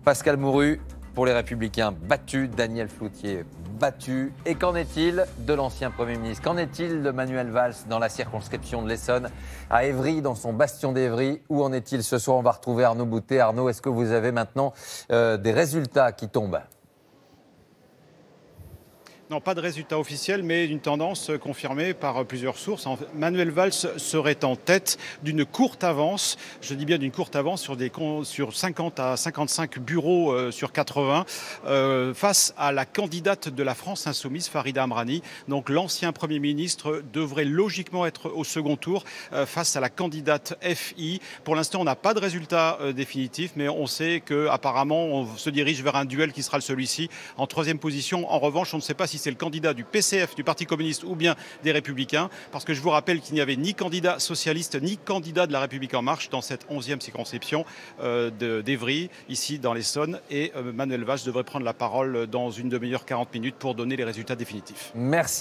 Speaker 1: Pascal Mouru, pour les Républicains, battu. Daniel Floutier, battu. Et qu'en est-il de l'ancien Premier ministre? Qu'en est-il de Manuel Valls dans la circonscription de l'Essonne, à Évry, dans son bastion d'Évry? Où en est-il ce soir? On va retrouver Arnaud Boutet. Arnaud, est-ce que vous avez maintenant des résultats qui tombent?
Speaker 11: Non, pas de résultat officiel, mais une tendance confirmée par plusieurs sources. Manuel Valls serait en tête d'une courte avance, je dis bien d'une courte avance, sur 50 à 55 bureaux sur 80, face à la candidate de la France Insoumise, Farida Amrani. Donc l'ancien Premier ministre devrait logiquement être au second tour face à la candidate FI. Pour l'instant, on n'a pas de résultat définitif, mais on sait qu'apparemment, on se dirige vers un duel qui sera celui-ci. En 3e position, en revanche, on ne sait pas si c'est le candidat du PCF, du Parti communiste, ou bien des Républicains, parce que je vous rappelle qu'il n'y avait ni candidat socialiste, ni candidat de La République En Marche dans cette 11e circonscription d'Évry, ici dans l'Essonne, et Manuel Valls devrait prendre la parole dans une demi-heure, 40 minutes, pour donner les résultats définitifs.
Speaker 1: Merci.